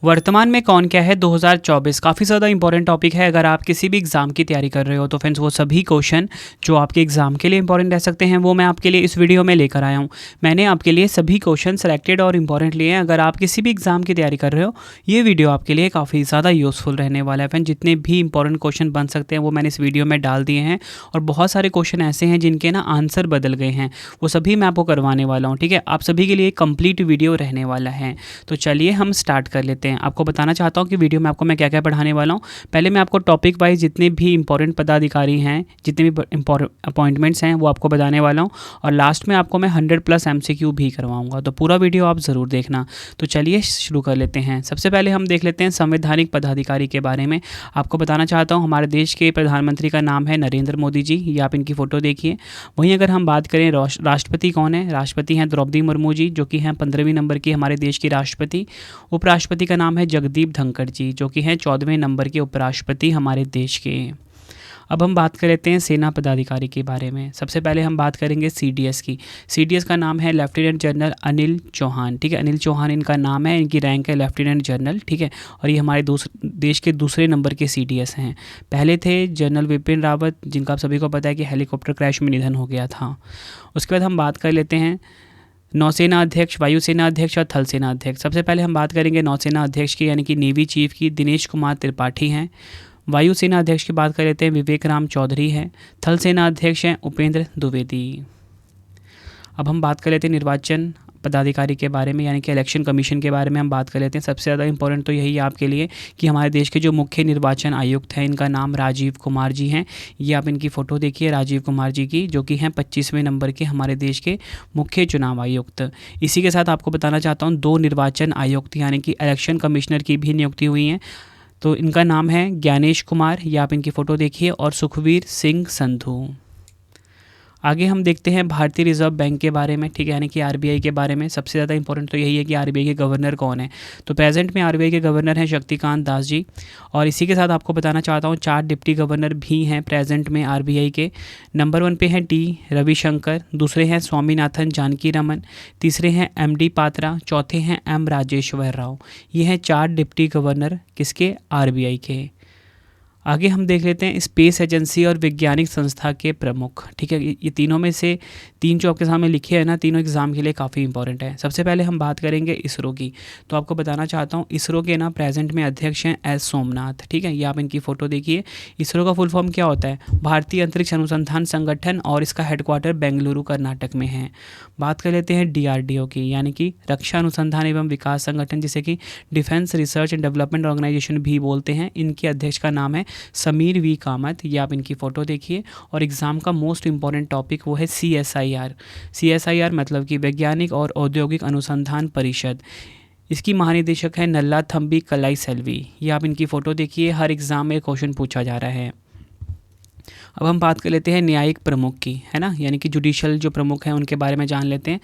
वर्तमान में कौन क्या है 2024 काफ़ी ज़्यादा इंपॉर्टेंट टॉपिक है। अगर आप किसी भी एग्ज़ाम की तैयारी कर रहे हो तो फ्रेंड्स वो सभी क्वेश्चन जो आपके एग्ज़ाम के लिए इंपॉर्टेंट रह सकते हैं वो मैं आपके लिए इस वीडियो में लेकर आया हूँ। मैंने आपके लिए सभी क्वेश्चन सेलेक्टेड और इंपॉर्टेंट लिए हैं। अगर आप किसी भी एग्ज़ाम की तैयारी कर रहे हो ये वीडियो आपके लिए काफ़ी ज़्यादा यूज़फुल रहने वाला है। फ्रेंड जितने भी इंपॉर्टेंट क्वेश्चन बन सकते हैं वो मैंने इस वीडियो में डाल दिए हैं, और बहुत सारे क्वेश्चन ऐसे हैं जिनके ना आंसर बदल गए हैं, वो सभी मैं आपको करवाने वाला हूँ। ठीक है, आप सभी के लिए कंप्लीट वीडियो रहने वाला है। तो चलिए हम स्टार्ट कर लेते हैं। आपको बताना चाहता हूँ कि वीडियो में आपको मैं क्या क्या पढ़ाने वाला हूँ। पहले मैं आपको टॉपिक वाइज जितने भी इंपॉर्टेंट पदाधिकारी हैं, जितने भी इंपॉर्टेंट अपॉइंटमेंट्स हैं वो आपको बताने वाला हूँ, और लास्ट में आपको मैं 100+ MCQ भी करवाऊंगा। तो पूरा वीडियो आप ज़रूर देखना। तो चलिए शुरू कर लेते हैं। सबसे पहले हम देख लेते हैं संवैधानिक पदाधिकारी के बारे में। आपको बताना चाहता हूँ हमारे देश के प्रधानमंत्री का नाम है नरेंद्र मोदी जी। ये आप इनकी फ़ोटो देखिए। वहीं अगर हम बात करें राष्ट्रपति कौन है, राष्ट्रपति हैं द्रौपदी मुर्मू जी, जो कि हैं 15वीं नंबर की हमारे देश की राष्ट्रपति। उपराष्ट्रपति का नाम है जगदीप धनखड़ जी, जो कि हैं 14वें नंबर के उपराष्ट्रपति हमारे देश के। अब हम बात कर लेते हैं सेना पदाधिकारी के बारे में। सबसे पहले हम बात करेंगे CDS की। CDS का नाम है लेफ्टिनेंट जनरल अनिल चौहान। ठीक है, अनिल चौहान इनका नाम है, इनकी रैंक है लेफ्टिनेंट जनरल। ठीक है, और ये हमारे देश के दूसरे नंबर के CDS हैं। पहले थे जनरल विपिन रावत, जिनका आप सभी को पता है कि हेलीकॉप्टर क्रैश में निधन हो गया था। उसके बाद हम बात कर लेते हैं नौसेना अध्यक्ष, वायुसेना अध्यक्ष और थल सेना अध्यक्ष। सबसे पहले हम बात करेंगे नौसेना अध्यक्ष की, यानी कि नेवी चीफ की। दिनेश कुमार त्रिपाठी हैं। वायुसेना अध्यक्ष की बात कर लेते हैं, विवेक राम चौधरी हैं। थल सेना अध्यक्ष हैं उपेंद्र द्विवेदी। अब हम बात कर लेते हैं निर्वाचन पदाधिकारी के बारे में, यानी कि इलेक्शन कमीशन के बारे में हम बात कर लेते हैं। सबसे ज़्यादा इंपॉर्टेंट तो यही है आपके लिए कि हमारे देश के जो मुख्य निर्वाचन आयुक्त हैं इनका नाम राजीव कुमार जी हैं। ये आप इनकी फ़ोटो देखिए राजीव कुमार जी की, जो कि हैं 25वें नंबर के हमारे देश के मुख्य चुनाव आयुक्त। इसी के साथ आपको बताना चाहता हूँ 2 निर्वाचन आयुक्त यानी कि इलेक्शन कमिश्नर की भी नियुक्ति हुई है। तो इनका नाम है ज्ञानेश कुमार, या आप इनकी फ़ोटो देखिए, और सुखवीर सिंह संधू। आगे हम देखते हैं भारतीय रिजर्व बैंक के बारे में। ठीक है, यानी कि RBI के बारे में। सबसे ज़्यादा इंपॉर्टेंट तो यही है कि RBI के गवर्नर कौन है। तो प्रेजेंट में RBI के गवर्नर हैं शक्तिकांत दास जी। और इसी के साथ आपको बताना चाहता हूँ 4 डिप्टी गवर्नर भी हैं प्रेजेंट में RBI के। नंबर 1 पे हैं T रविशंकर, दूसरे हैं स्वामीनाथन जानकी रमन, तीसरे हैं MD पात्रा, चौथे हैं M राजेश्वर राव। ये हैं 4 डिप्टी गवर्नर किसके, RBI के। आगे हम देख लेते हैं स्पेस एजेंसी और वैज्ञानिक संस्था के प्रमुख। ठीक है, ये तीनों में से 3 जो आपके सामने लिखे हैं ना, तीनों एग्जाम के लिए काफ़ी इंपॉर्टेंट है। सबसे पहले हम बात करेंगे इसरो की। तो आपको बताना चाहता हूँ इसरो के ना प्रेजेंट में अध्यक्ष हैं S सोमनाथ। ठीक है, ये आप इनकी फ़ोटो देखिए। इसरो का फुल फॉर्म क्या होता है, भारतीय अंतरिक्ष अनुसंधान संगठन, और इसका हेडक्वार्टर बेंगलुरु कर्नाटक में है। बात कर लेते हैं DRDO की, यानी कि रक्षा अनुसंधान एवं विकास संगठन, जिसे कि defence research and development organisation भी बोलते हैं। इनके अध्यक्ष का नाम है समीर V कामत। ये आप इनकी फ़ोटो देखिए। और एग्ज़ाम का मोस्ट इंपॉर्टेंट टॉपिक वो है CSIR। CSIR मतलब कि वैज्ञानिक और औद्योगिक अनुसंधान परिषद। इसकी महानिदेशक है नल्ला थम्बी कलाई सेल्वी। ये आप इनकी फ़ोटो देखिए, हर एग्ज़ाम में क्वेश्चन पूछा जा रहा है। अब हम बात कर लेते हैं न्यायिक प्रमुख की, है ना, यानी कि जुडिशल जो प्रमुख हैं उनके बारे में जान लेते हैं।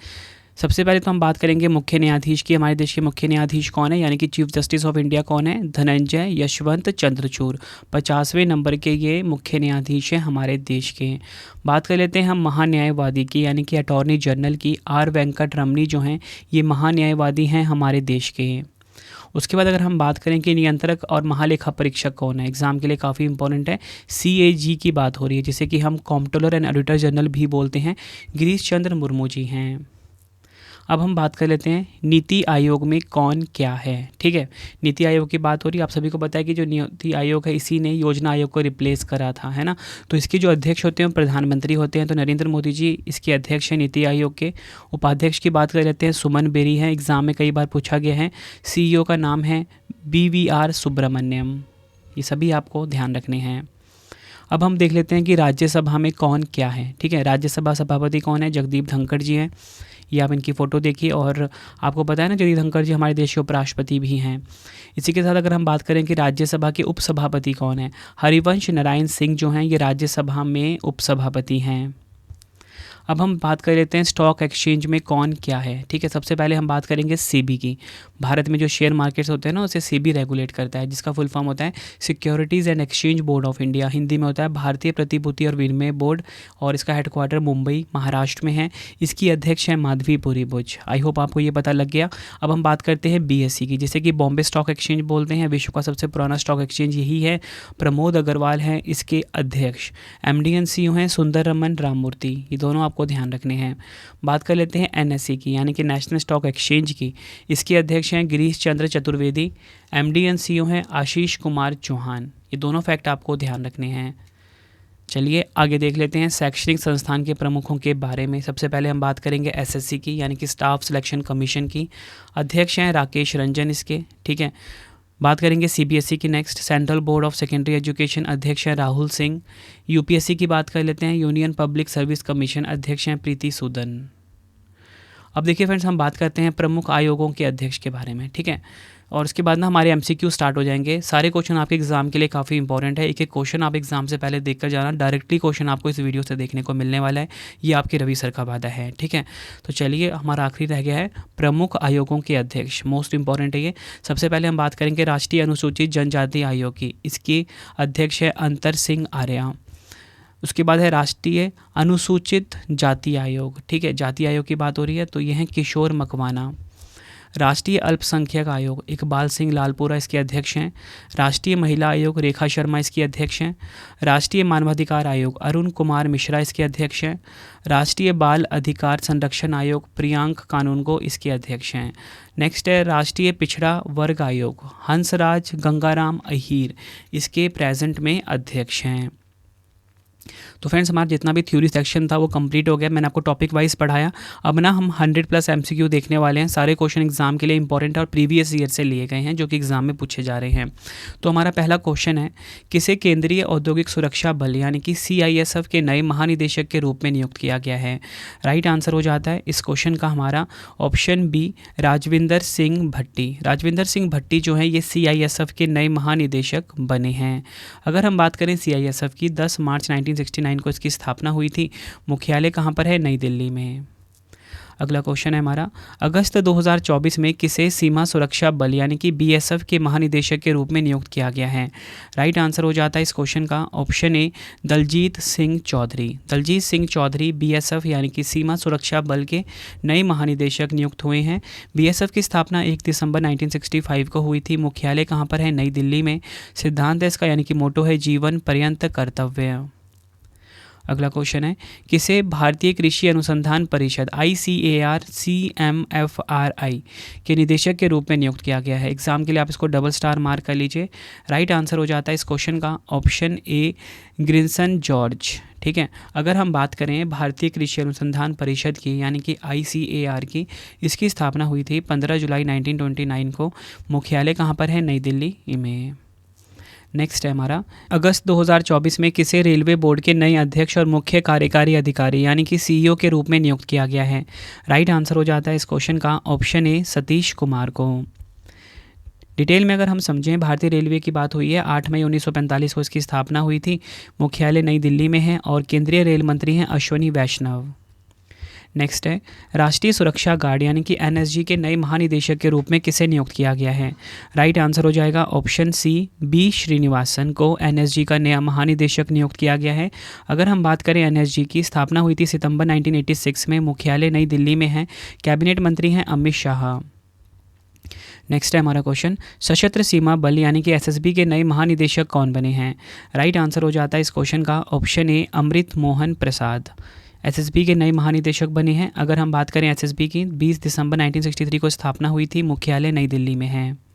सबसे पहले तो हम बात करेंगे मुख्य न्यायाधीश की। हमारे देश के मुख्य न्यायाधीश कौन है, यानी कि चीफ जस्टिस ऑफ इंडिया कौन है, धनंजय यशवंत चंद्रचूड़। 50वें नंबर के ये मुख्य न्यायाधीश हैं हमारे देश के। बात कर लेते हैं हम महान्यायवादी की, यानी कि अटॉर्नी जनरल की। R वेंकट रमनी जो हैं ये महान्यायवादी हैं हमारे देश के। उसके बाद अगर हम बात करें कि नियंत्रक और महालेखा परीक्षक कौन है, एग्जाम के लिए काफ़ी इंपॉर्टेंट है। CAG की बात हो रही है, जिसे कि हम कॉम्प्ट्रोलर एंड ऑडिटर जनरल भी बोलते हैं। गिरीश चंद्र मुर्मू जी हैं। अब हम बात कर लेते हैं नीति आयोग में कौन क्या है। ठीक है, नीति आयोग की बात हो रही है। आप सभी को पता है कि जो नीति आयोग है इसी ने योजना आयोग को रिप्लेस करा था, है ना। तो इसके जो अध्यक्ष होते हैं प्रधानमंत्री होते हैं। तो नरेंद्र मोदी जी इसके अध्यक्ष हैं नीति आयोग के। उपाध्यक्ष की बात कर लेते हैं सुमन बेरी हैं, एग्जाम में कई बार पूछा गया है। CEO का नाम है BVR सुब्रमण्यम। ये सभी आपको ध्यान रखने हैं। अब हम देख लेते हैं कि राज्यसभा में कौन क्या है। ठीक है, राज्यसभा सभापति कौन है, जगदीप धनखड़ जी हैं। ये आप इनकी फ़ोटो देखिए। और आपको पता है ना जगदीप धनखड़ जी हमारे देश के उपराष्ट्रपति भी हैं। इसी के साथ अगर हम बात करें कि राज्यसभा के उपसभापति कौन है, हरिवंश नारायण सिंह जो हैं ये राज्यसभा में उपसभापति हैं। अब हम बात कर लेते हैं स्टॉक एक्सचेंज में कौन क्या है। ठीक है, सबसे पहले हम बात करेंगे सेबी की। भारत में जो शेयर मार्केट्स होते हैं ना, उसे सेबी रेगुलेट करता है, जिसका फुल फॉर्म होता है securities and exchange board of India. Hindi में होता है भारतीय प्रतिभूति और विनिमय बोर्ड, और इसका हेडक्वार्टर मुंबई महाराष्ट्र में है। इसकी अध्यक्ष है माधवी पुरीबुच। आई होप आपको ये पता लग गया। अब हम बात करते हैं बीएसई की, जिसे कि बॉम्बे स्टॉक एक्सचेंज बोलते हैं। विश्व का सबसे पुराना स्टॉक एक्सचेंज यही है। प्रमोद अग्रवाल हैं इसके अध्यक्ष। एमडी एंड सीईओ हैं सुंदर रमन राममूर्ति। ये दोनों आपको ध्यान रखने हैं। बात कर लेते हैं एनएसई की, यानी कि नेशनल स्टॉक एक्सचेंज की। इसके अध्यक्ष हैं Girish Chandra Chaturvedi. MD and CEO हैं आशीष कुमार चौहान। ये दोनों फैक्ट आपको ध्यान रखने हैं। चलिए आगे देख लेते हैं शैक्षणिक संस्थान के प्रमुखों के बारे में। सबसे पहले हम बात करेंगे एसएससी की, यानी कि स्टाफ सिलेक्शन कमीशन की। अध्यक्ष हैं राकेश रंजन इसके। ठीक है, बात करेंगे सीबीएसई की next. Central board of secondary education, अध्यक्ष हैं राहुल सिंह। यूपीएससी की बात कर लेते हैं। यूनियन पब्लिक सर्विस कमीशन, अध्यक्ष हैं प्रीति सूदन। अब देखिए फ्रेंड्स, हम बात करते हैं प्रमुख आयोगों के अध्यक्ष के बारे में। ठीक है, और उसके बाद ना हमारे एमसीक्यू स्टार्ट हो जाएंगे। सारे क्वेश्चन आपके एग्जाम के लिए काफ़ी इंपॉर्टेंट है। एक एक क्वेश्चन आप एग्जाम से पहले देखकर जाना। डायरेक्टली क्वेश्चन आपको इस वीडियो से देखने को मिलने वाला है। ये आपके रवि सर का वादा है। ठीक है, तो चलिए हमारा आखिरी रह गया है प्रमुख आयोगों के अध्यक्ष। मोस्ट इंपॉर्टेंट है ये। सबसे पहले हम बात करेंगे राष्ट्रीय अनुसूचित जनजाति आयोग की। इसके अध्यक्ष है अंतर सिंह आर्या। उसके बाद है राष्ट्रीय अनुसूचित जाति आयोग। ठीक है, जाति आयोग की बात हो रही है तो ये हैं किशोर मकवाना। राष्ट्रीय अल्पसंख्यक आयोग, इकबाल सिंह लालपुरा इसके अध्यक्ष हैं। राष्ट्रीय महिला आयोग, रेखा शर्मा इसकी अध्यक्ष हैं। राष्ट्रीय मानवाधिकार आयोग, अरुण कुमार मिश्रा इसके अध्यक्ष हैं। राष्ट्रीय बाल अधिकार संरक्षण आयोग, प्रियांक कानूनगो इसके अध्यक्ष हैं। नेक्स्ट है राष्ट्रीय पिछड़ा वर्ग आयोग, हंसराज गंगाराम अहीर इसके प्रेजेंट में अध्यक्ष हैं। तो फ्रेंड्स, हमारा जितना भी थ्योरी सेक्शन था वो कंप्लीट हो गया। मैंने आपको टॉपिक वाइज पढ़ाया। अब ना हम 100+ एमसीक्यू देखने वाले हैं। सारे क्वेश्चन एग्जाम के लिए इंपॉर्टेंट और प्रीवियस ईयर से लिए गए हैं, जो कि एग्जाम में पूछे जा रहे हैं। तो हमारा पहला क्वेश्चन है, किसे केंद्रीय औद्योगिक सुरक्षा बल यानी कि CISF के नए महानिदेशक के रूप में नियुक्त किया गया है? राइट आंसर हो जाता है इस क्वेश्चन का हमारा ऑप्शन बी, राजविंदर सिंह भट्टी। राजविंदर सिंह भट्टी जो है ये CISF के नए महानिदेशक बने हैं। अगर हम बात करें CISF की, 10 मार्च 1969 को इसकी स्थापना हुई थी। मुख्यालय कहाँ पर है? नई दिल्ली में। अगला क्वेश्चन है हमारा, अगस्त 2024 में किसे सीमा सुरक्षा बल यानी कि BSF के महानिदेशक के रूप में नियुक्त किया गया है? राइट आंसर हो जाता है इस क्वेश्चन का option A, Daljeet Singh Chaudhary. Daljeet Singh Chaudhary BSF यानी कि सीमा सुरक्षा बल के नए महानिदेशक नियुक्त हुए हैं। BSF की स्थापना 1 दिसंबर 1965 को हुई थी। मुख्यालय कहाँ पर है? नई दिल्ली में। सिद्धांत है इसका यानी कि मोटो है जीवन पर्यंत कर्तव्य। अगला क्वेश्चन है, किसे भारतीय कृषि अनुसंधान परिषद ICAR CMFRI के निदेशक के रूप में नियुक्त किया गया है? एग्जाम के लिए आप इसको डबल स्टार मार्क कर लीजिए। राइट आंसर हो जाता है इस क्वेश्चन का ऑप्शन ए, ग्रिंसन जॉर्ज। ठीक है, अगर हम बात करें भारतीय कृषि अनुसंधान परिषद की यानी कि ICAR की, इसकी स्थापना हुई थी 15 जुलाई 1929 को। मुख्यालय कहाँ पर है? नई दिल्ली में। नेक्स्ट है हमारा, अगस्त 2024 में किसे रेलवे बोर्ड के नए अध्यक्ष और मुख्य कार्यकारी अधिकारी यानी कि CEO के रूप में नियुक्त किया गया है? राइट आंसर हो जाता है इस क्वेश्चन का ऑप्शन ए, सतीश कुमार को। डिटेल में अगर हम समझें, भारतीय रेलवे की बात हुई है। 8 मई 1945 को इसकी स्थापना हुई थी। मुख्यालय नई दिल्ली में है और केंद्रीय रेल मंत्री हैं अश्वनी वैष्णव। नेक्स्ट है, राष्ट्रीय सुरक्षा गार्ड यानी कि NSG के नए महानिदेशक के रूप में किसे नियुक्त किया गया है? राइट आंसर हो जाएगा ऑप्शन सी, B श्रीनिवासन को NSG का नया महानिदेशक नियुक्त किया गया है। अगर हम बात करें NSG की, स्थापना हुई थी सितंबर 1986 में। मुख्यालय नई दिल्ली में है। कैबिनेट मंत्री हैं अमित शाह। नेक्स्ट है हमारा क्वेश्चन, सशस्त्र सीमा बल यानी कि SSB के नए महानिदेशक कौन बने हैं? राइट आंसर हो जाता है इस क्वेश्चन का option A, Amrit Mohan Prasad. SSB के नए महानिदेशक बने हैं। अगर हम बात करें SSB की, 20 दिसंबर 1963 को स्थापना हुई थी। मुख्यालय नई दिल्ली में है।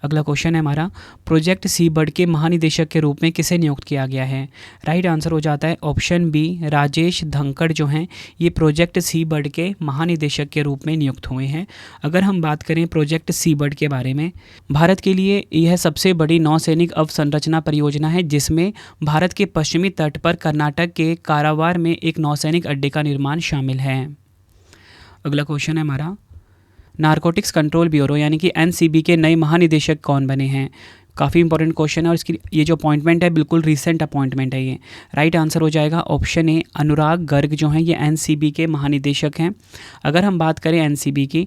अगला क्वेश्चन है हमारा, प्रोजेक्ट सी बर्ड के महानिदेशक के रूप में किसे नियुक्त किया गया है? राइट आंसर हो जाता है ऑप्शन बी, राजेश धंकड़ जो हैं ये प्रोजेक्ट सी बर्ड के महानिदेशक के रूप में नियुक्त हुए हैं। अगर हम बात करें प्रोजेक्ट सी बर्ड के बारे में, भारत के लिए यह सबसे बड़ी नौसैनिक अवसंरचना परियोजना है, जिसमें भारत के पश्चिमी तट पर कर्नाटक के कारावार में एक नौसैनिक अड्डे का निर्माण शामिल है। अगला क्वेश्चन है हमारा, नारकोटिक्स कंट्रोल ब्यूरो यानी कि NCB के नए महानिदेशक कौन बने हैं? काफ़ी इंपॉर्टेंट क्वेश्चन है और इसकी ये जो अपॉइंटमेंट है बिल्कुल रिसेंट अपॉइंटमेंट है ये। राइट आंसर हो जाएगा ऑप्शन ए, अनुराग गर्ग जो हैं ये एनसीबी के महानिदेशक हैं। अगर हम बात करें एनसीबी की,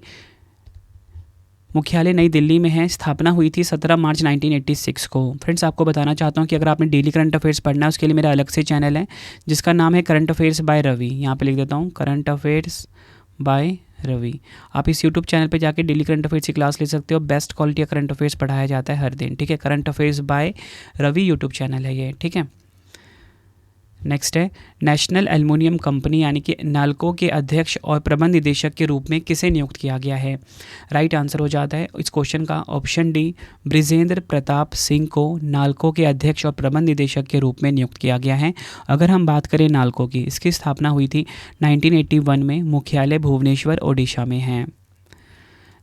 मुख्यालय नई दिल्ली में है, स्थापना हुई थी 17 मार्च 1986 को। फ्रेंड्स आपको बताना चाहता हूँ कि अगर आपने डेली करंट अफेयर्स पढ़ना है उसके लिए मेरा अलग से चैनल है जिसका नाम है करंट अफेयर्स बाय रवि। यहाँ पे लिख देता हूँ करंट अफेयर्स बाय रवि। आप इस यूट्यूब चैनल पे जाके डेली करंट अफेयर्स की क्लास ले सकते हो। बेस्ट क्वालिटी का करंट अफेयर्स पढ़ाया जाता है हर दिन, ठीक है। Current affairs by Ravi YouTube channel है ये, ठीक है। नेक्स्ट है, नेशनल एल्युमिनियम कंपनी यानी कि नाल्को के अध्यक्ष और प्रबंध निदेशक के रूप में किसे नियुक्त किया गया है? राइट आंसर हो जाता है इस क्वेश्चन का ऑप्शन डी, बृजेंद्र प्रताप सिंह को नाल्को के अध्यक्ष और प्रबंध निदेशक के रूप में नियुक्त किया गया है। अगर हम बात करें नाल्को की, इसकी स्थापना हुई थी 1981 में, मुख्यालय भुवनेश्वर ओडिशा में है।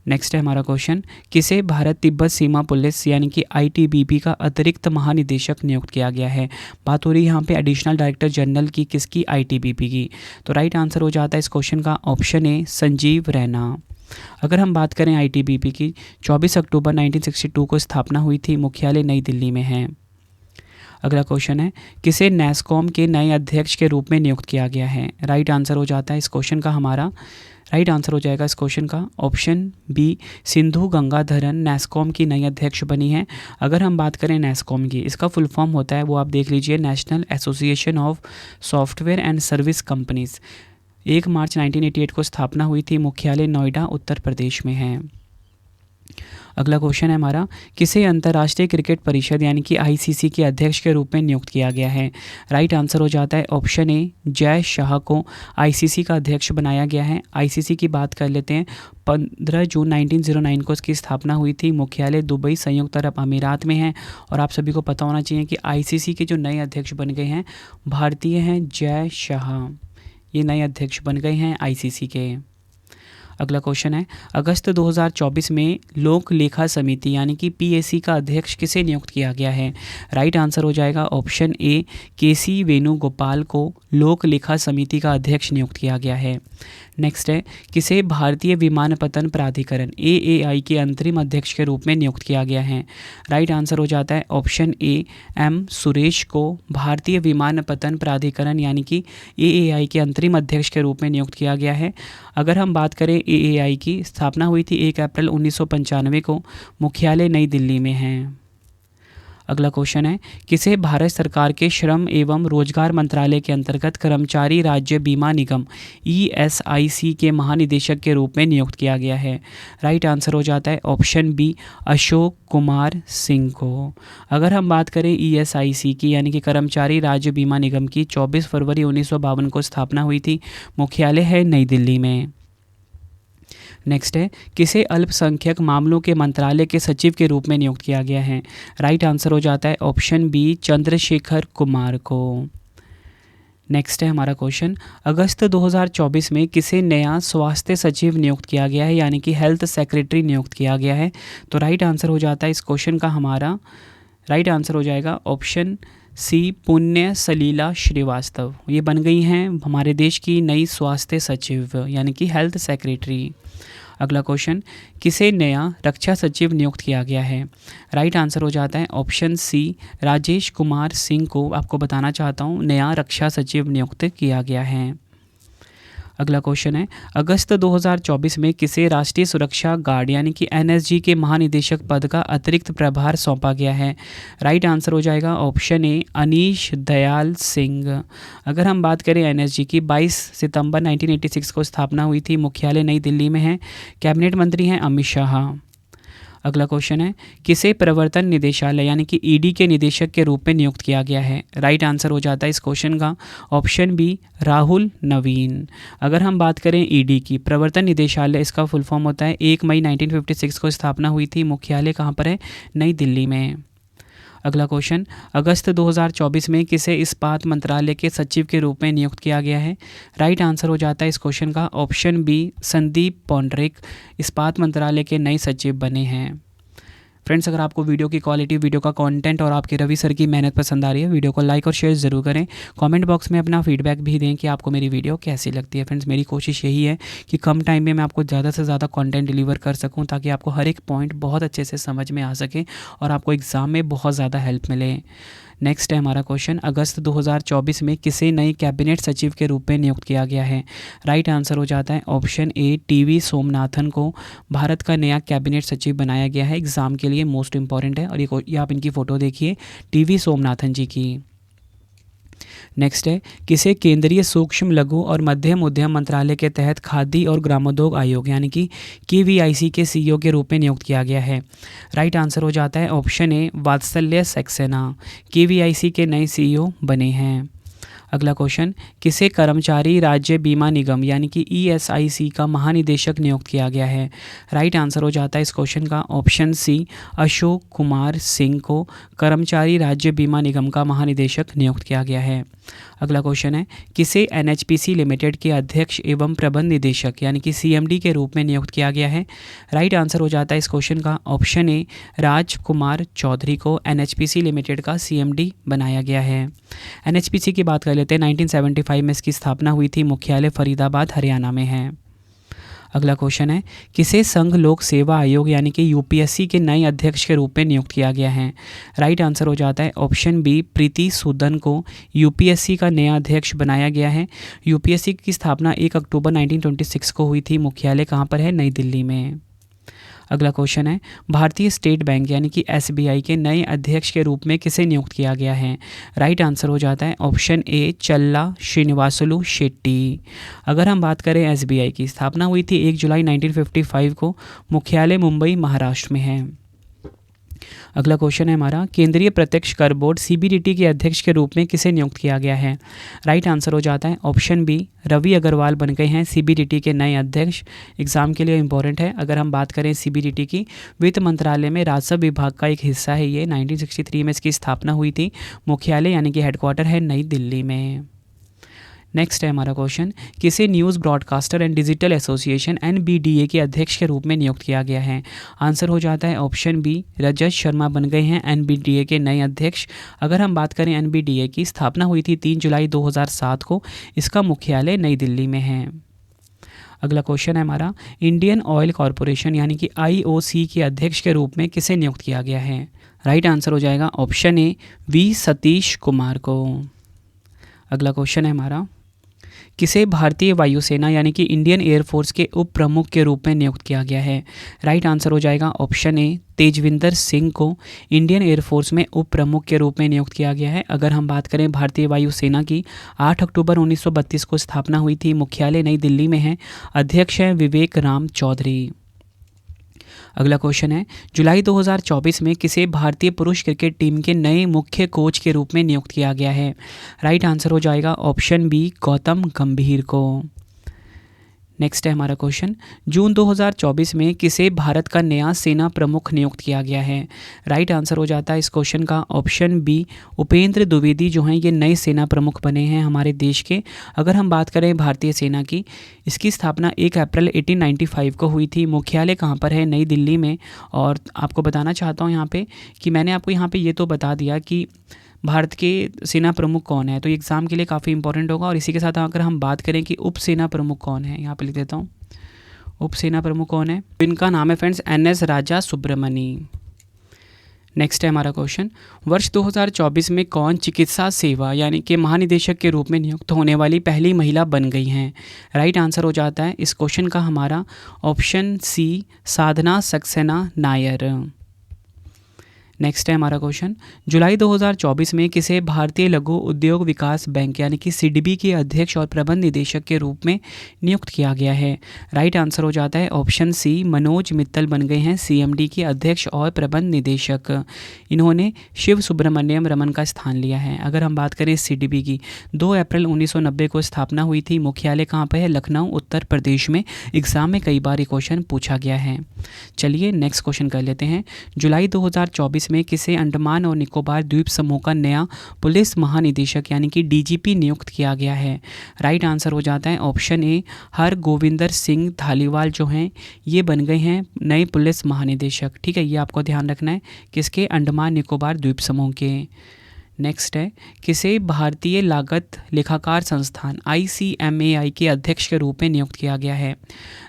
नेक्स्ट है हमारा क्वेश्चन, किसे भारत तिब्बत सीमा पुलिस यानी कि आईटीबीपी का अतिरिक्त महानिदेशक नियुक्त किया गया है? बात हो रही है यहाँ पे एडिशनल डायरेक्टर जनरल की, किसकी? आईटीबीपी की। तो राइट आंसर हो जाता है इस क्वेश्चन का ऑप्शन ए, संजीव रैना। अगर हम बात करें आईटीबीपी की, 24 अक्टूबर 1962 को स्थापना हुई थी, मुख्यालय नई दिल्ली में है। अगला क्वेश्चन है, किसे नैस्कॉम के नए अध्यक्ष के रूप में नियुक्त किया गया है? राइट आंसर हो जाता है इस क्वेश्चन का हमारा, राइट आंसर हो जाएगा इस क्वेश्चन का ऑप्शन बी, सिंधु गंगाधरन नैस्कॉम की नई अध्यक्ष बनी है। अगर हम बात करें नैस्कॉम की, इसका फुल फॉर्म होता है वो आप देख लीजिए, national association of software and service companies. 1 मार्च 1988 को स्थापना हुई थी, मुख्यालय नोएडा उत्तर प्रदेश में है। अगला क्वेश्चन है हमारा, किसे अंतर्राष्ट्रीय क्रिकेट परिषद यानी कि आईसीसी के अध्यक्ष के रूप में नियुक्त किया गया है? राइट आंसर हो जाता है ऑप्शन ए, जय शाह को आईसीसी का अध्यक्ष बनाया गया है। आईसीसी की बात कर लेते हैं, 15 जून 1909 को इसकी स्थापना हुई थी, मुख्यालय दुबई संयुक्त अरब अमीरात में है। और आप सभी को पता होना चाहिए कि आईसीसी के जो नए अध्यक्ष बन गए हैं भारतीय हैं, जय शाह, ये नए अध्यक्ष बन गए हैं आईसीसी के। अगला क्वेश्चन है, अगस्त 2024 में लोक लेखा समिति यानी कि पीएसी का अध्यक्ष किसे नियुक्त किया गया है? राइट आंसर हो जाएगा ऑप्शन ए, केसी वेणुगोपाल को लोक लेखा समिति का अध्यक्ष नियुक्त किया गया है। नेक्स्ट है, किसे भारतीय विमानपत्तन प्राधिकरण एएआई के अंतरिम अध्यक्ष के रूप में नियुक्त किया गया है? राइट आंसर हो जाता है ऑप्शन ए, एम सुरेश को भारतीय विमानपत्तन प्राधिकरण यानी कि एएआई के अंतरिम अध्यक्ष के रूप में नियुक्त किया गया है। अगर हम बात करें एएआई की, स्थापना हुई थी 1 अप्रैल 1995 को, मुख्यालय नई दिल्ली में है। अगला क्वेश्चन है, किसे भारत सरकार के श्रम एवं रोजगार मंत्रालय के अंतर्गत कर्मचारी राज्य बीमा निगम ईएसआईसी के महानिदेशक के रूप में नियुक्त किया गया है? राइट आंसर हो जाता है ऑप्शन बी, अशोक कुमार सिंह को। अगर हम बात करें ईएसआईसी की यानी कि कर्मचारी राज्य बीमा निगम की, 24 फरवरी 1952 को स्थापना हुई थी, मुख्यालय है नई दिल्ली में। नेक्स्ट है, किसे अल्पसंख्यक मामलों के मंत्रालय के सचिव के रूप में नियुक्त किया गया है? राइट आंसर हो जाता है ऑप्शन बी, चंद्रशेखर कुमार को। नेक्स्ट है हमारा क्वेश्चन, अगस्त 2024 में किसे नया स्वास्थ्य सचिव नियुक्त किया गया है यानी कि हेल्थ सेक्रेटरी नियुक्त किया गया है? तो राइट आंसर हो जाता है इस क्वेश्चन का हमारा, राइट आंसर हो जाएगा ऑप्शन सी, पुण्य सलीला श्रीवास्तव। ये बन गई हैं हमारे देश की नई स्वास्थ्य सचिव यानी कि हेल्थ सेक्रेटरी। अगला क्वेश्चन, किसे नया रक्षा सचिव नियुक्त किया गया है? राइट आंसर हो जाता है ऑप्शन सी, राजेश कुमार सिंह को आपको बताना चाहता हूँ नया रक्षा सचिव नियुक्त किया गया है। अगला क्वेश्चन है, अगस्त 2024 में किसे राष्ट्रीय सुरक्षा गार्ड यानी कि एनएसजी के महानिदेशक पद का अतिरिक्त प्रभार सौंपा गया है? राइट आंसर हो जाएगा ऑप्शन ए, अनीश दयाल सिंह। अगर हम बात करें एनएसजी की, 22 सितंबर 1986 को स्थापना हुई थी, मुख्यालय नई दिल्ली में है, कैबिनेट मंत्री हैं अमित शाह। अगला क्वेश्चन है, किसे प्रवर्तन निदेशालय यानी कि ईडी के निदेशक के रूप में नियुक्त किया गया है? राइट आंसर हो जाता है इस क्वेश्चन का ऑप्शन बी, राहुल नवीन। अगर हम बात करें ईडी की, प्रवर्तन निदेशालय, इसका फुल फॉर्म होता है, 1 मई 1956 को स्थापना हुई थी, मुख्यालय कहाँ पर है? नई दिल्ली में। अगला क्वेश्चन, अगस्त 2024 में किसे इस्पात मंत्रालय के सचिव के रूप में नियुक्त किया गया है? राइट आंसर हो जाता है इस क्वेश्चन का ऑप्शन बी, संदीप पौंड्रिक इस्पात मंत्रालय के नए सचिव बने हैं। फ्रेंड्स, अगर आपको वीडियो की क्वालिटी, वीडियो का कंटेंट और आपके रवि सर की मेहनत पसंद आ रही है, वीडियो को लाइक और शेयर ज़रूर करें। कमेंट बॉक्स में अपना फीडबैक भी दें कि आपको मेरी वीडियो कैसी लगती है। फ्रेंड्स, मेरी कोशिश यही है कि कम टाइम में मैं आपको ज़्यादा से ज़्यादा कंटेंट डिलीवर कर सकूं, ताकि आपको हर एक पॉइंट बहुत अच्छे से समझ में आ सके और आपको एग्ज़ाम में बहुत ज़्यादा हेल्प मिले। नेक्स्ट है हमारा क्वेश्चन, अगस्त 2024 में किसे नए कैबिनेट सचिव के रूप में नियुक्त किया गया है? राइट आंसर हो जाता है ऑप्शन ए, टीवी सोमनाथन को भारत का नया कैबिनेट सचिव बनाया गया है। एग्ज़ाम के लिए मोस्ट इंपॉर्टेंट है। और ये आप इनकी फ़ोटो देखिए, टीवी सोमनाथन जी की। नेक्स्ट है, किसे केंद्रीय सूक्ष्म लघु और मध्यम उद्यम मंत्रालय के तहत खादी और ग्रामोद्योग आयोग यानी कि KVIC के CEO के रूप में नियुक्त किया गया है? राइट आंसर हो जाता है ऑप्शन ए, वात्सल्य सक्सेना KVIC के नए CEO बने हैं। अगला क्वेश्चन, किसे कर्मचारी राज्य बीमा निगम यानी कि ESIC का महानिदेशक नियुक्त किया गया है? राइट आंसर हो जाता है इस क्वेश्चन का ऑप्शन सी, अशोक कुमार सिंह को कर्मचारी राज्य बीमा निगम का महानिदेशक नियुक्त किया गया है। अगला क्वेश्चन है, किसे NHPC लिमिटेड के अध्यक्ष एवं प्रबंध निदेशक यानी कि CMD के रूप में नियुक्त किया गया है? राइट आंसर हो जाता है इस क्वेश्चन का ऑप्शन ए, राजकुमार चौधरी को NHPC लिमिटेड का CMD बनाया गया है। NHPC की बात कर लेते हैं। 1975 में इसकी स्थापना हुई थी। मुख्यालय फरीदाबाद हरियाणा में है। अगला क्वेश्चन है, किसे संघ लोक सेवा आयोग यानी कि UPSC के नए अध्यक्ष के रूप में नियुक्त किया गया है? राइट आंसर हो जाता है ऑप्शन बी, प्रीति सूदन को UPSC का नया अध्यक्ष बनाया गया है। UPSC की स्थापना 1 अक्टूबर 1926 को हुई थी। मुख्यालय कहाँ पर है? नई दिल्ली में। अगला क्वेश्चन है, भारतीय स्टेट बैंक यानी कि SBI के नए अध्यक्ष के रूप में किसे नियुक्त किया गया है? राइट आंसर हो जाता है ऑप्शन ए, चल्ला श्रीनिवासुलु शेट्टी। अगर हम बात करें SBI की स्थापना हुई थी 1 जुलाई 1955 को। मुख्यालय मुंबई महाराष्ट्र में है। अगला क्वेश्चन है हमारा, केंद्रीय प्रत्यक्ष कर बोर्ड CBDT के अध्यक्ष के रूप में किसे नियुक्त किया गया है? राइट आंसर हो जाता है ऑप्शन बी, रवि अग्रवाल बन गए हैं CBDT के नए अध्यक्ष। एग्जाम के लिए इंपॉर्टेंट है। अगर हम बात करें CBDT की, वित्त मंत्रालय में राजस्व विभाग का एक हिस्सा है ये। 1963 में इसकी स्थापना हुई थी। मुख्यालय यानी कि हेडक्वार्टर है नई दिल्ली में। नेक्स्ट है हमारा क्वेश्चन, किसे news broadcaster and digital association NBDA के अध्यक्ष के रूप में नियुक्त किया गया है? आंसर हो जाता है ऑप्शन बी, रजत शर्मा बन गए हैं NBDA के नए अध्यक्ष। अगर हम बात करें NBDA की स्थापना हुई थी 3 जुलाई 2007 को। इसका मुख्यालय नई दिल्ली में है। अगला क्वेश्चन है हमारा, इंडियन ऑयल कॉरपोरेशन यानी कि IOC के अध्यक्ष के रूप में किसे नियुक्त किया गया है? राइट आंसर हो जाएगा option A, V Satish Kumar को। अगला क्वेश्चन है हमारा, किसे भारतीय वायुसेना यानी कि इंडियन एयरफोर्स के उप प्रमुख के रूप में नियुक्त किया गया है? राइट आंसर हो जाएगा ऑप्शन ए, तेजविंदर सिंह को इंडियन एयरफोर्स में उप प्रमुख के रूप में नियुक्त किया गया है। अगर हम बात करें भारतीय वायुसेना की, 8 अक्टूबर 1932 को स्थापना हुई थी। मुख्यालय नई दिल्ली में है। अध्यक्ष हैं विवेक राम चौधरी। अगला क्वेश्चन है, जुलाई 2024 में किसे भारतीय पुरुष क्रिकेट टीम के नए मुख्य कोच के रूप में नियुक्त किया गया है? राइट आंसर हो जाएगा ऑप्शन बी, गौतम गंभीर को। नेक्स्ट है हमारा क्वेश्चन, जून 2024 में किसे भारत का नया सेना प्रमुख नियुक्त किया गया है? राइट आंसर हो जाता है इस क्वेश्चन का ऑप्शन बी, उपेंद्र द्विवेदी जो हैं ये नए सेना प्रमुख बने हैं हमारे देश के। अगर हम बात करें भारतीय सेना की, इसकी स्थापना 1 अप्रैल 1895 को हुई थी। मुख्यालय कहाँ पर है? नई दिल्ली में। और आपको बताना चाहता हूँ यहाँ पे कि मैंने आपको यहाँ पे ये तो बता दिया कि भारत के सेना प्रमुख कौन है, तो ये एग्ज़ाम के लिए काफ़ी इंपॉर्टेंट होगा। और इसी के साथ अगर हम बात करें कि उप सेना प्रमुख कौन है, यहाँ पे लिख देता हूँ, उप सेना प्रमुख कौन है, इनका नाम है फ्रेंड्स NS राजा सुब्रमणी। नेक्स्ट है हमारा क्वेश्चन, वर्ष 2024 में कौन चिकित्सा सेवा यानी कि महानिदेशक के रूप में नियुक्त होने वाली पहली महिला बन गई हैं? राइट आंसर हो जाता है इस क्वेश्चन का हमारा ऑप्शन सी, साधना सक्सेना नायर। नेक्स्ट है हमारा क्वेश्चन, जुलाई 2024 में किसे भारतीय लघु उद्योग विकास बैंक यानी कि CDB के अध्यक्ष और प्रबंध निदेशक के रूप में नियुक्त किया गया है? राइट आंसर हो जाता है ऑप्शन सी, मनोज मित्तल बन गए हैं CMD के अध्यक्ष और प्रबंध निदेशक। इन्होंने शिव सुब्रमण्यम रमन का स्थान लिया है। अगर हम बात करें CDB की, 2 अप्रैल 1990 को स्थापना हुई थी। मुख्यालय कहाँ पर है? लखनऊ उत्तर प्रदेश में। एग्जाम में कई बार ये क्वेश्चन पूछा गया है। चलिए नेक्स्ट क्वेश्चन कर लेते हैं, जुलाई 2024 में किसे अंडमान और निकोबार द्वीप समूह का नया पुलिस महानिदेशक यानी कि डीजीपी नियुक्त किया गया है? राइट आंसर हो जाता है ऑप्शन ए, हरगोविंदर सिंह धालीवाल जो हैं ये बन गए हैं नए पुलिस महानिदेशक। ठीक है, ये आपको ध्यान रखना है, किसके? अंडमान निकोबार द्वीप समूह के। नेक्स्ट है, किसे भारतीय लागत लेखाकार संस्थान ICMAI के अध्यक्ष के रूप में नियुक्त किया गया है?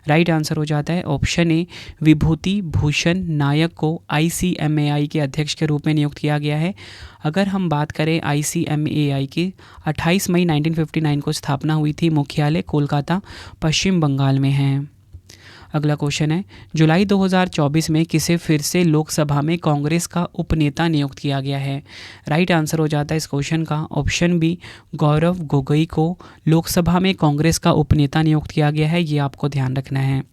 राइट आंसर हो जाता है ऑप्शन ए, विभूति भूषण नायक को ICMAI के अध्यक्ष के रूप में नियुक्त किया गया है। अगर हम बात करें ICMAI की, 28 मई 1959 को स्थापना हुई थी, मुख्यालय कोलकाता पश्चिम बंगाल में है। अगला क्वेश्चन है, जुलाई 2024 में किसे फिर से लोकसभा में कांग्रेस का उपनेता नियुक्त किया गया है? राइट आंसर हो जाता है इस क्वेश्चन का ऑप्शन बी, गौरव गोगोई को लोकसभा में कांग्रेस का उपनेता नियुक्त किया गया है, ये आपको ध्यान रखना है।